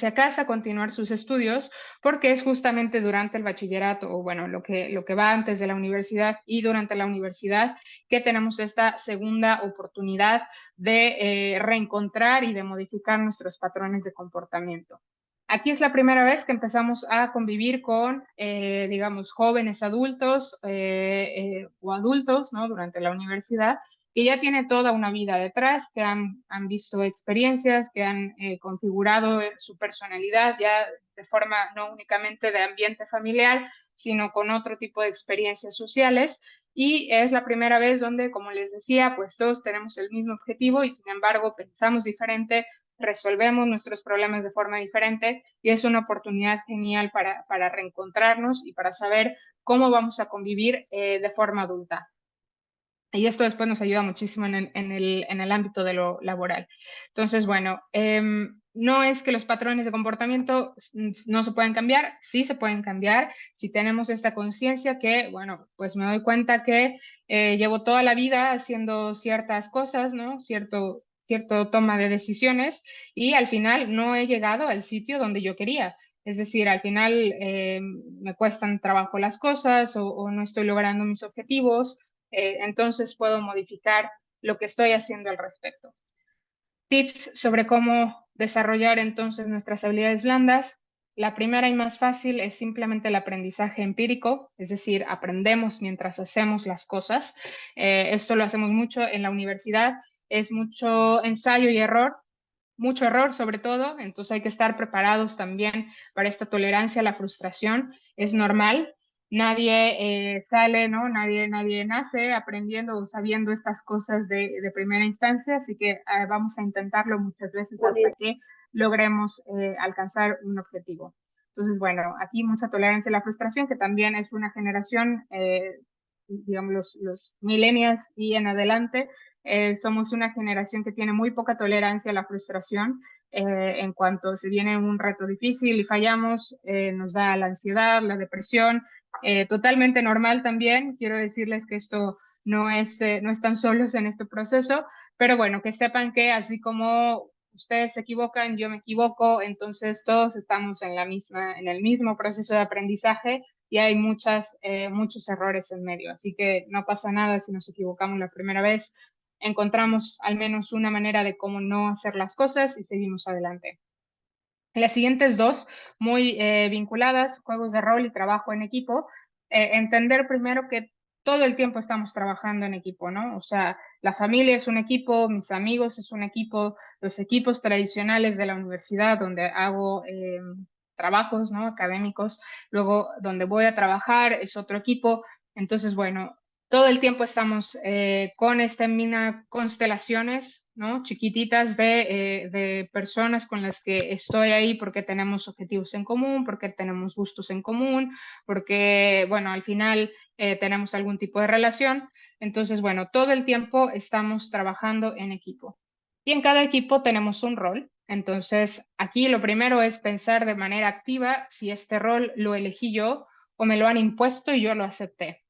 a casa, continuar sus estudios, porque es justamente durante el bachillerato, o bueno, lo que va antes de la universidad y durante la universidad, que tenemos esta segunda oportunidad de reencontrar y de modificar nuestros patrones de comportamiento. Aquí es la primera vez que empezamos a convivir con, digamos, jóvenes adultos o adultos, ¿no?, durante la universidad, que ya tiene toda una vida detrás, que han visto experiencias, que han configurado su personalidad ya de forma no únicamente de ambiente familiar, sino con otro tipo de experiencias sociales. Y es la primera vez donde, como les decía, pues todos tenemos el mismo objetivo y sin embargo pensamos diferente, resolvemos nuestros problemas de forma diferente, y es una oportunidad genial para reencontrarnos y para saber cómo vamos a convivir de forma adulta. Y esto después nos ayuda muchísimo en el ámbito de lo laboral. Entonces, bueno, no es que los patrones de comportamiento no se pueden cambiar, sí se pueden cambiar si tenemos esta conciencia que, bueno, pues me doy cuenta que llevo toda la vida haciendo ciertas cosas, ¿no? Cierto toma de decisiones, y al final no he llegado al sitio donde yo quería. Es decir, al final me cuestan trabajo las cosas o no estoy logrando mis objetivos, entonces puedo modificar lo que estoy haciendo al respecto. Tips sobre cómo desarrollar entonces nuestras habilidades blandas. La primera y más fácil es simplemente el aprendizaje empírico, es decir, aprendemos mientras hacemos las cosas. Esto lo hacemos mucho en la universidad, es mucho ensayo y error, mucho error sobre todo, entonces hay que estar preparados también para esta tolerancia a la frustración. Es normal, nadie sale, ¿no? Nadie nace aprendiendo o sabiendo estas cosas de primera instancia, así que vamos a intentarlo muchas veces hasta que logremos alcanzar un objetivo. Entonces, bueno, aquí mucha tolerancia a la frustración, que también es una generación, digamos, los millennials y en adelante, somos una generación que tiene muy poca tolerancia a la frustración. En cuanto se viene un reto difícil y fallamos, nos da la ansiedad, la depresión, totalmente normal también. Quiero decirles que esto no están solos en este proceso, pero bueno, que sepan que así como ustedes se equivocan, yo me equivoco, entonces todos estamos en el mismo proceso de aprendizaje y hay muchos errores en medio, así que no pasa nada si nos equivocamos la primera vez, encontramos al menos una manera de cómo no hacer las cosas y seguimos adelante. Las siguientes dos, muy vinculadas, juegos de rol y trabajo en equipo. Entender primero que todo el tiempo estamos trabajando en equipo, ¿no? O sea, la familia es un equipo, mis amigos es un equipo, los equipos tradicionales de la universidad donde hago trabajos, ¿no? Académicos, luego donde voy a trabajar es otro equipo. Entonces, bueno, todo el tiempo estamos con esta mina constelaciones, ¿no? Chiquititas de personas con las que estoy ahí porque tenemos objetivos en común, porque tenemos gustos en común, porque, bueno, al final tenemos algún tipo de relación. Entonces, bueno, todo el tiempo estamos trabajando en equipo. Y en cada equipo tenemos un rol. Entonces, aquí lo primero es pensar de manera activa si este rol lo elegí yo o me lo han impuesto y yo lo acepté.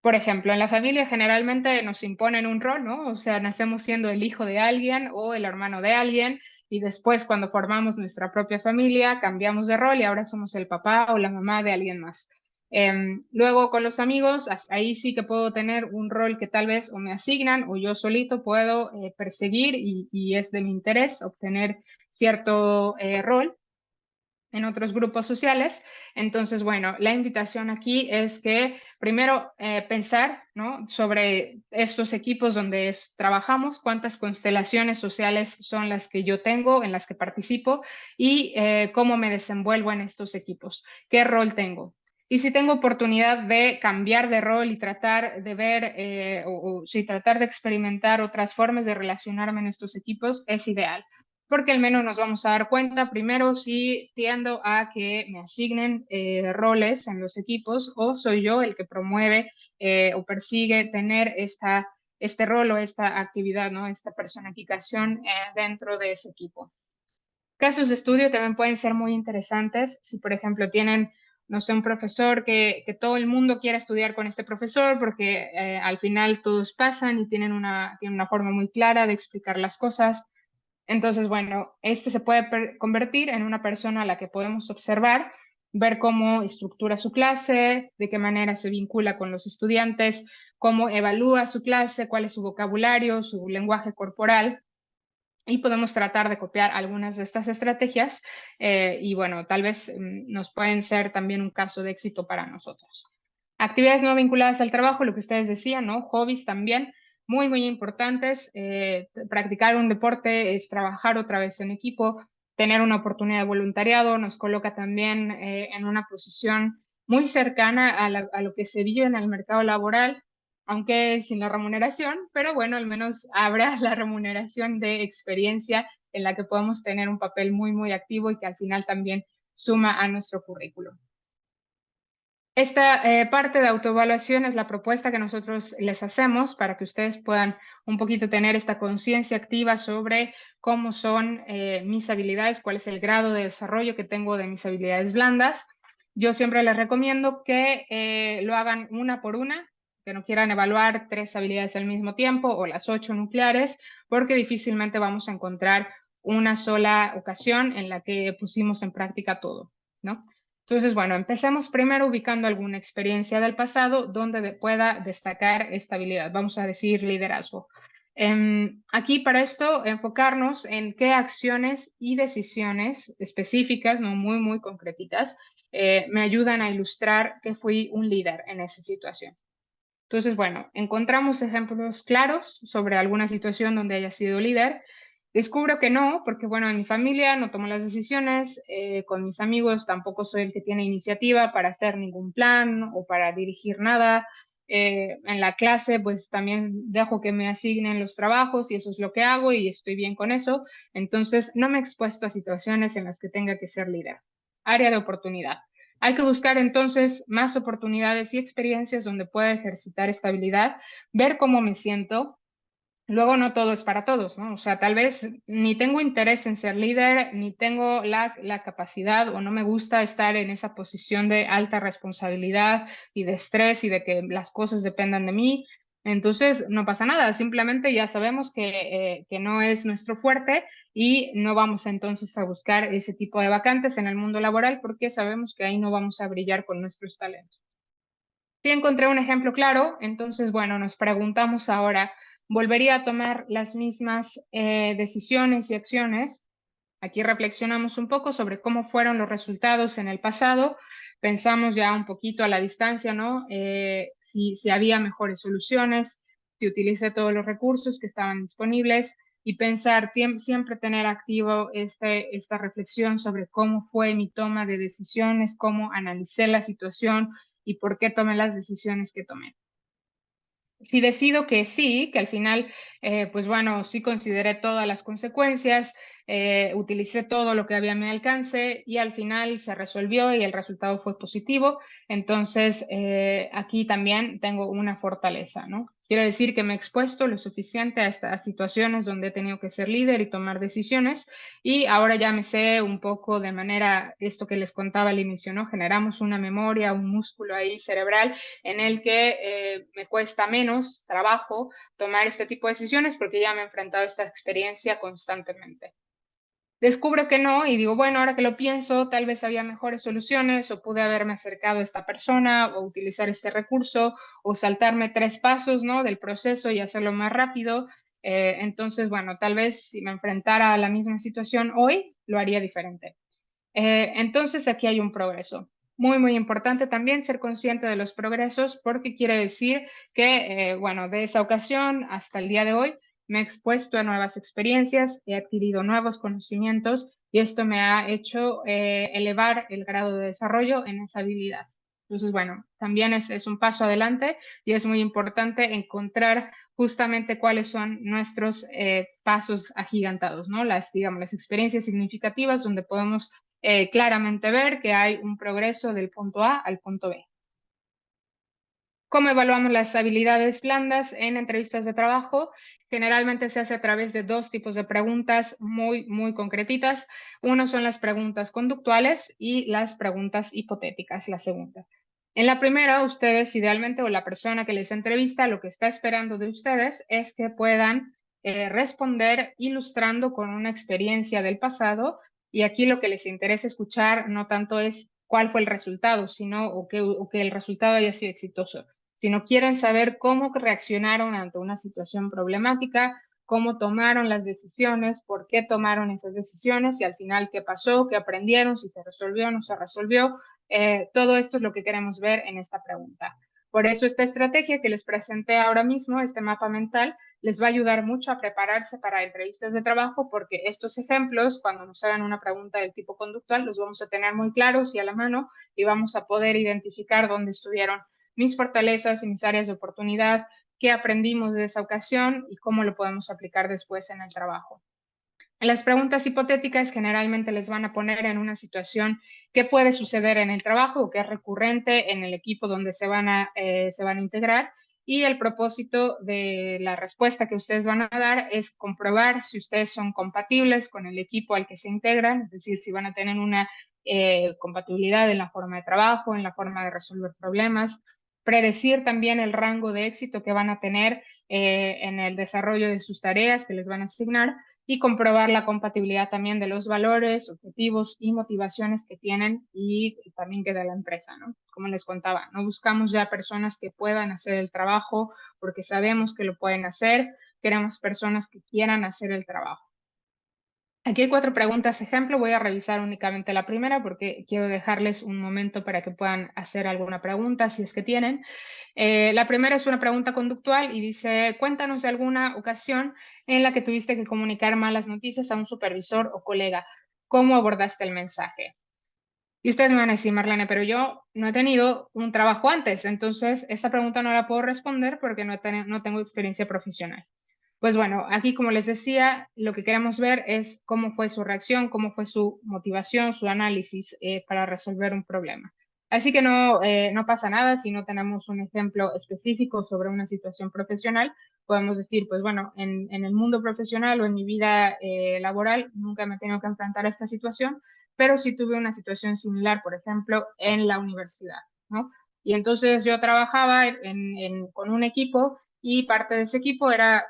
Por ejemplo, en la familia generalmente nos imponen un rol, ¿no? O sea, nacemos siendo el hijo de alguien o el hermano de alguien y después cuando formamos nuestra propia familia cambiamos de rol y ahora somos el papá o la mamá de alguien más. Luego con los amigos, ahí sí que puedo tener un rol que tal vez o me asignan o yo solito puedo perseguir y es de mi interés obtener cierto rol en otros grupos sociales. Entonces, bueno, la invitación aquí es que primero pensar, ¿no? Sobre estos equipos donde trabajamos, cuántas constelaciones sociales son las que yo tengo, en las que participo y cómo me desenvuelvo en estos equipos, qué rol tengo. Y si tengo oportunidad de cambiar de rol y tratar de ver, tratar de experimentar otras formas de relacionarme en estos equipos, es ideal porque al menos nos vamos a dar cuenta primero si tiendo a que me asignen roles en los equipos o soy yo el que promueve o persigue tener este rol o esta actividad, ¿no? Esta personificación dentro de ese equipo. Casos de estudio también pueden ser muy interesantes si, por ejemplo, tienen, no sé, un profesor que todo el mundo quiere estudiar con este profesor porque al final todos pasan y tienen una forma muy clara de explicar las cosas. Entonces, bueno, este se puede convertir en una persona a la que podemos observar, ver cómo estructura su clase, de qué manera se vincula con los estudiantes, cómo evalúa su clase, cuál es su vocabulario, su lenguaje corporal. Y podemos tratar de copiar algunas de estas estrategias y bueno, tal vez nos pueden ser también un caso de éxito para nosotros. Actividades no vinculadas al trabajo, lo que ustedes decían, ¿no? Hobbies también, muy importantes. Practicar un deporte es trabajar otra vez en equipo, tener una oportunidad de voluntariado nos coloca también en una posición muy cercana a lo que se vive en el mercado laboral, aunque sin la remuneración, pero bueno, al menos habrá la remuneración de experiencia en la que podemos tener un papel muy activo y que al final también suma a nuestro currículum. Esta parte de autoevaluación es la propuesta que nosotros les hacemos para que ustedes puedan un poquito tener esta conciencia activa sobre cómo son mis habilidades, cuál es el grado de desarrollo que tengo de mis habilidades blandas. Yo siempre les recomiendo que lo hagan una por una, que no quieran evaluar 3 habilidades al mismo tiempo o las 8 nucleares, porque difícilmente vamos a encontrar una sola ocasión en la que pusimos en práctica todo. ¿no? Entonces, bueno, empecemos primero ubicando alguna experiencia del pasado donde pueda destacar esta habilidad, vamos a decir liderazgo. Aquí para esto enfocarnos en qué acciones y decisiones específicas, no muy concretitas, me ayudan a ilustrar que fui un líder en esa situación. Entonces, bueno, encontramos ejemplos claros sobre alguna situación donde haya sido líder. Descubro que no, porque bueno, en mi familia no tomo las decisiones, con mis amigos tampoco soy el que tiene iniciativa para hacer ningún plan o para dirigir nada. En la clase pues también dejo que me asignen los trabajos y eso es lo que hago y estoy bien con eso. Entonces no me he expuesto a situaciones en las que tenga que ser líder. Área de oportunidad. Hay que buscar entonces más oportunidades y experiencias donde pueda ejercitar esta habilidad, ver cómo me siento. Luego no todo es para todos, ¿no? O sea, tal vez ni tengo interés en ser líder, ni tengo la capacidad o no me gusta estar en esa posición de alta responsabilidad y de estrés y de que las cosas dependan de mí. Entonces, no pasa nada, simplemente ya sabemos que no es nuestro fuerte y no vamos entonces a buscar ese tipo de vacantes en el mundo laboral porque sabemos que ahí no vamos a brillar con nuestros talentos. Si encontré un ejemplo claro, entonces, bueno, nos preguntamos ahora, ¿volvería a tomar las mismas decisiones y acciones? Aquí reflexionamos un poco sobre cómo fueron los resultados en el pasado, pensamos ya un poquito a la distancia, ¿no? Si había mejores soluciones, si utilicé todos los recursos que estaban disponibles y pensar, siempre tener activo esta reflexión sobre cómo fue mi toma de decisiones, cómo analicé la situación y por qué tomé las decisiones que tomé. Si decido que sí, que al final, pues bueno, sí consideré todas las consecuencias, utilicé todo lo que había a mi alcance y al final se resolvió y el resultado fue positivo, entonces aquí también tengo una fortaleza, ¿no? Quiere decir que me he expuesto lo suficiente a estas situaciones donde he tenido que ser líder y tomar decisiones y ahora ya me sé un poco de manera, esto que les contaba al inicio, ¿no? Generamos una memoria, un músculo ahí cerebral en el que me cuesta menos trabajo tomar este tipo de decisiones porque ya me he enfrentado a esta experiencia constantemente. Descubro que no y digo, bueno, ahora que lo pienso, tal vez había mejores soluciones o pude haberme acercado a esta persona o utilizar este recurso o saltarme 3 pasos, ¿no? Del proceso y hacerlo más rápido. Entonces, bueno, tal vez si me enfrentara a la misma situación hoy, lo haría diferente. Entonces aquí hay un progreso. Muy importante también ser consciente de los progresos porque quiere decir que, bueno, de esa ocasión hasta el día de hoy me he expuesto a nuevas experiencias, he adquirido nuevos conocimientos y esto me ha hecho elevar el grado de desarrollo en esa habilidad. Entonces, bueno, también es un paso adelante y es muy importante encontrar justamente cuáles son nuestros pasos agigantados, ¿no? Digamos, las experiencias significativas donde podemos claramente ver que hay un progreso del punto A al punto B. ¿Cómo evaluamos las habilidades blandas en entrevistas de trabajo? Generalmente se hace a través de 2 tipos de preguntas muy concretitas. Uno son las preguntas conductuales y las preguntas hipotéticas, la segunda. En la primera, ustedes idealmente o la persona que les entrevista lo que está esperando de ustedes es que puedan responder ilustrando con una experiencia del pasado y aquí lo que les interesa escuchar no tanto es cuál fue el resultado, sino o que el resultado haya sido exitoso, sino quieren saber cómo reaccionaron ante una situación problemática, cómo tomaron las decisiones, por qué tomaron esas decisiones y al final qué pasó, qué aprendieron, si se resolvió o no se resolvió. Todo esto es lo que queremos ver en esta pregunta. Por eso esta estrategia que les presenté ahora mismo, este mapa mental, les va a ayudar mucho a prepararse para entrevistas de trabajo porque estos ejemplos, cuando nos hagan una pregunta del tipo conductual, los vamos a tener muy claros y a la mano y vamos a poder identificar dónde estuvieron mis fortalezas y mis áreas de oportunidad, qué aprendimos de esa ocasión y cómo lo podemos aplicar después en el trabajo. En las preguntas hipotéticas generalmente les van a poner en una situación que puede suceder en el trabajo o que es recurrente en el equipo donde se van a integrar y el propósito de la respuesta que ustedes van a dar es comprobar si ustedes son compatibles con el equipo al que se integran, es decir, si van a tener una compatibilidad en la forma de trabajo, en la forma de resolver problemas, predecir también el rango de éxito que van a tener en el desarrollo de sus tareas que les van a asignar y comprobar la compatibilidad también de los valores, objetivos y motivaciones que tienen y también que de la empresa, ¿no? Como les contaba, no buscamos ya personas que puedan hacer el trabajo porque sabemos que lo pueden hacer, queremos personas que quieran hacer el trabajo. Aquí hay 4 preguntas ejemplo, voy a revisar únicamente la primera porque quiero dejarles un momento para que puedan hacer alguna pregunta si es que tienen. La primera es una pregunta conductual y dice, cuéntanos de alguna ocasión en la que tuviste que comunicar malas noticias a un supervisor o colega. ¿Cómo abordaste el mensaje? Y ustedes me van a decir, Marlene, pero yo no he tenido un trabajo antes, entonces esta pregunta no la puedo responder porque no tengo experiencia profesional. Pues bueno, aquí como les decía, lo que queremos ver es cómo fue su reacción, cómo fue su motivación, su análisis para resolver un problema. Así que no pasa nada si no tenemos un ejemplo específico sobre una situación profesional. Podemos decir, pues bueno, en el mundo profesional o en mi vida laboral nunca me he tenido que enfrentar a esta situación, pero sí tuve una situación similar, por ejemplo, en la universidad, ¿no? Y entonces yo trabajaba con un equipo y parte de ese equipo era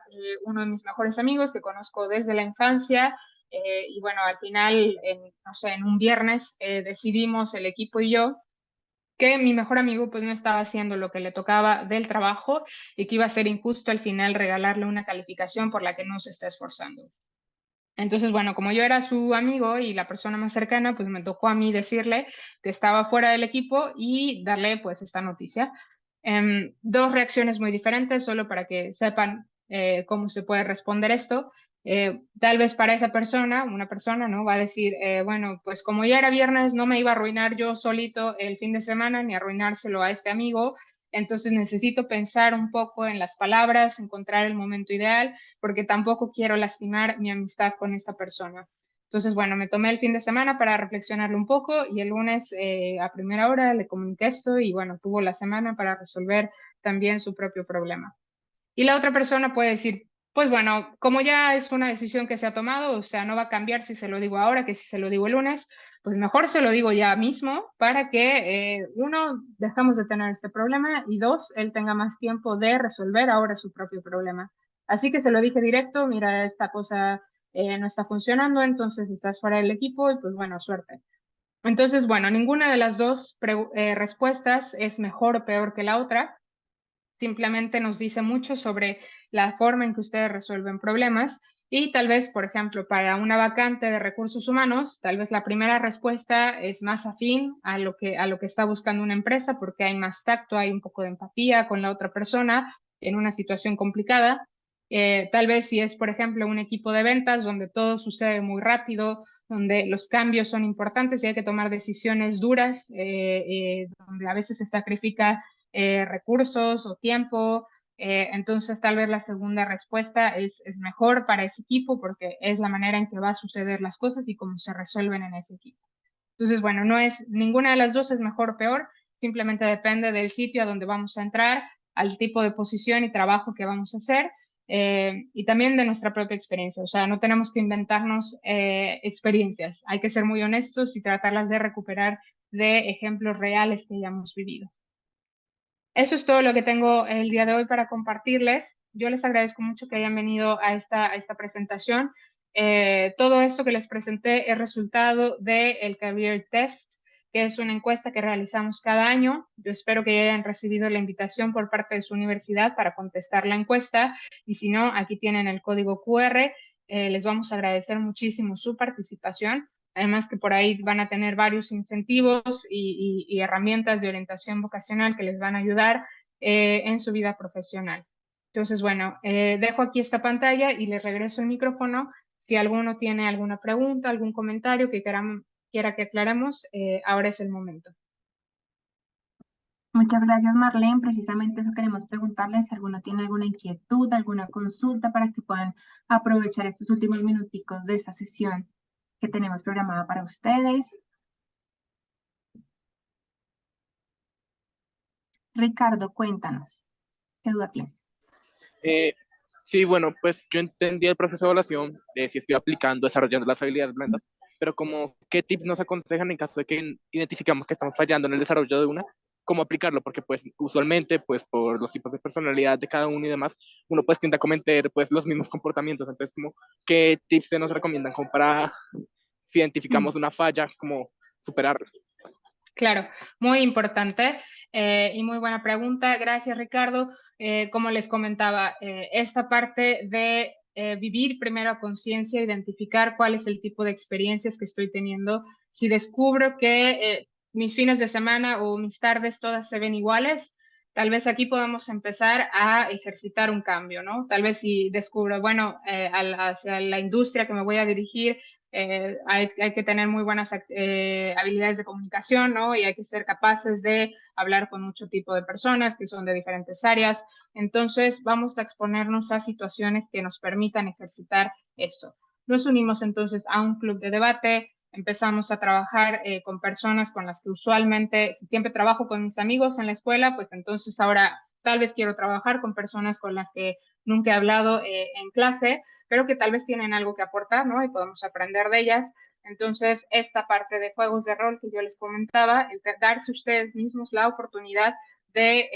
uno de mis mejores amigos que conozco desde la infancia. Y bueno, al final, no sé, en un viernes decidimos el equipo y yo que mi mejor amigo pues no estaba haciendo lo que le tocaba del trabajo y que iba a ser injusto al final regalarle una calificación por la que no se está esforzando. Entonces, bueno, como yo era su amigo y la persona más cercana, pues me tocó a mí decirle que estaba fuera del equipo y darle pues esta noticia. 2 reacciones muy diferentes, solo para que sepan cómo se puede responder esto. Tal vez para esa persona, una persona, ¿no? Va a decir, bueno, pues como ya era viernes, no me iba a arruinar yo solito el fin de semana ni arruinárselo a este amigo. Entonces necesito pensar un poco en las palabras, encontrar el momento ideal, porque tampoco quiero lastimar mi amistad con esta persona. Entonces, bueno, me tomé el fin de semana para reflexionarlo un poco y el lunes a primera hora le comuniqué esto y bueno, tuvo la semana para resolver también su propio problema. Y la otra persona puede decir, pues bueno, como ya es una decisión que se ha tomado, o sea, no va a cambiar si se lo digo ahora que si se lo digo el lunes, pues mejor se lo digo ya mismo para que, uno, dejamos de tener este problema y dos, él tenga más tiempo de resolver ahora su propio problema. Así que se lo dije directo, mira, esta cosa no está funcionando, entonces estás fuera del equipo y pues bueno, suerte. Entonces, bueno, ninguna de las dos respuestas es mejor o peor que la otra, simplemente nos dice mucho sobre la forma en que ustedes resuelven problemas y tal vez, por ejemplo, para una vacante de recursos humanos, tal vez la primera respuesta es más afín a lo que está buscando una empresa porque hay más tacto, hay un poco de empatía con la otra persona en una situación complicada. Tal vez si es, por ejemplo, un equipo de ventas donde todo sucede muy rápido, donde los cambios son importantes y hay que tomar decisiones duras, donde a veces se sacrifica recursos o tiempo. Entonces, tal vez la segunda respuesta es mejor para ese equipo porque es la manera en que va a suceder las cosas y cómo se resuelven en ese equipo. Entonces, bueno, no es ninguna de las dos es mejor o peor, simplemente depende del sitio a donde vamos a entrar, al tipo de posición y trabajo que vamos a hacer. Y también de nuestra propia experiencia, o sea, no tenemos que inventarnos experiencias, hay que ser muy honestos y tratarlas de recuperar de ejemplos reales que hayamos vivido. Eso es todo lo que tengo el día de hoy para compartirles. Yo les agradezco mucho que hayan venido a esta presentación. Todo esto que les presenté es resultado del Career Test, que es una encuesta que realizamos cada año. Yo espero que hayan recibido la invitación por parte de su universidad para contestar la encuesta y si no, aquí tienen el código QR. Les vamos a agradecer muchísimo su participación. Además que por ahí van a tener varios incentivos y herramientas de orientación vocacional que les van a ayudar en su vida profesional. Entonces, bueno, dejo aquí esta pantalla y les regreso el micrófono. Si alguno tiene alguna pregunta, algún comentario que quiera que aclaremos, ahora es el momento. Muchas gracias, Marlene. Precisamente eso queremos preguntarles si alguno tiene alguna inquietud, alguna consulta para que puedan aprovechar estos últimos minuticos de esta sesión que tenemos programada para ustedes. Ricardo, cuéntanos, ¿qué duda tienes? Sí, bueno, pues yo entendí el proceso de evaluación, si estoy aplicando, desarrollando las habilidades blandas, pero como, ¿qué tips nos aconsejan en caso de que identificamos que estamos fallando en el desarrollo de una? cómo aplicarlo, porque pues usualmente pues por los tipos de personalidad de cada uno y demás, uno pues tiende a cometer pues los mismos comportamientos. Entonces, como, ¿qué tips se nos recomiendan como para, si identificamos una falla, como superarla? Claro, muy importante y muy buena pregunta. Gracias, Ricardo. Como les comentaba, esta parte de vivir primero a conciencia, identificar cuál es el tipo de experiencias que estoy teniendo. Si descubro que mis fines de semana o mis tardes todas se ven iguales, tal vez aquí podemos empezar a ejercitar un cambio, ¿no? Tal vez si descubro, bueno, hacia la industria que me voy a dirigir, hay que tener muy buenas habilidades de comunicación, ¿no? Y hay que ser capaces de hablar con mucho tipo de personas que son de diferentes áreas. Entonces, vamos a exponernos a situaciones que nos permitan ejercitar esto. Nos unimos entonces a un club de debate, empezamos a trabajar con personas con las que usualmente, si siempre trabajo con mis amigos en la escuela, pues entonces ahora tal vez quiero trabajar con personas con las que nunca he hablado en clase, pero que tal vez tienen algo que aportar, ¿no? Y podemos aprender de ellas. Entonces, esta parte de juegos de rol que yo les comentaba, el darse ustedes mismos la oportunidad de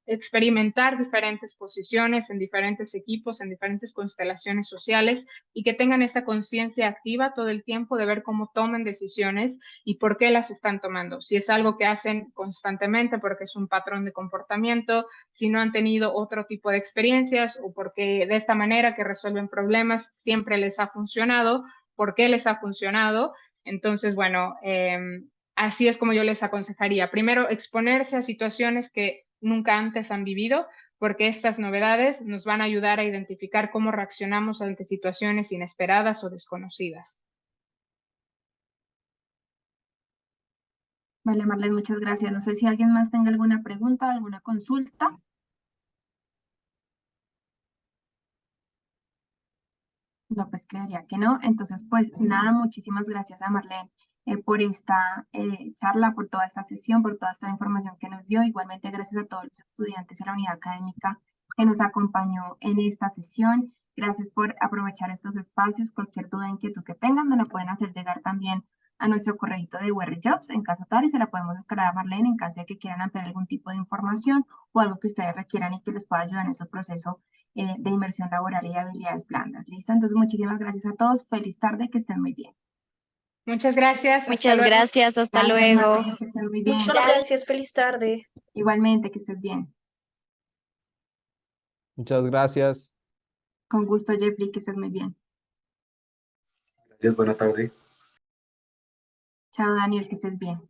experimentar diferentes posiciones en diferentes equipos, en diferentes constelaciones sociales y que tengan esta conciencia activa todo el tiempo de ver cómo toman decisiones y por qué las están tomando. Si es algo que hacen constantemente porque es un patrón de comportamiento, si no han tenido otro tipo de experiencias o porque de esta manera que resuelven problemas siempre les ha funcionado, por qué les ha funcionado. Entonces, bueno, así es como yo les aconsejaría. Primero, exponerse a situaciones que nunca antes han vivido, porque estas novedades nos van a ayudar a identificar cómo reaccionamos ante situaciones inesperadas o desconocidas. Vale, Marlene, muchas gracias. No sé si alguien más tenga alguna pregunta, alguna consulta. No, pues creería que no. Entonces, pues nada, muchísimas gracias a Marlene por esta charla, por toda esta sesión, por toda esta información que nos dio. Igualmente, gracias a todos los estudiantes de la unidad académica que nos acompañó en esta sesión. Gracias por aprovechar estos espacios. Cualquier duda, inquietud que tengan, nos la pueden hacer llegar también a nuestro correíto de UR Jobs en caso tal y se la podemos descargar a Marlene en caso de que quieran ampliar algún tipo de información o algo que ustedes requieran y que les pueda ayudar en su proceso de inmersión laboral y de habilidades blandas. ¿Listo? Entonces, muchísimas gracias a todos. Feliz tarde, que estén muy bien. Muchas gracias. Hasta Muchas luego. gracias, hasta Gracias, luego. Marlene, que estén muy bien. Muchas gracias, feliz tarde. Igualmente, que estés bien. Muchas gracias. Con gusto, Jeffrey, que estés muy bien. Gracias, buena tarde. Chao, Daniel, que estés bien.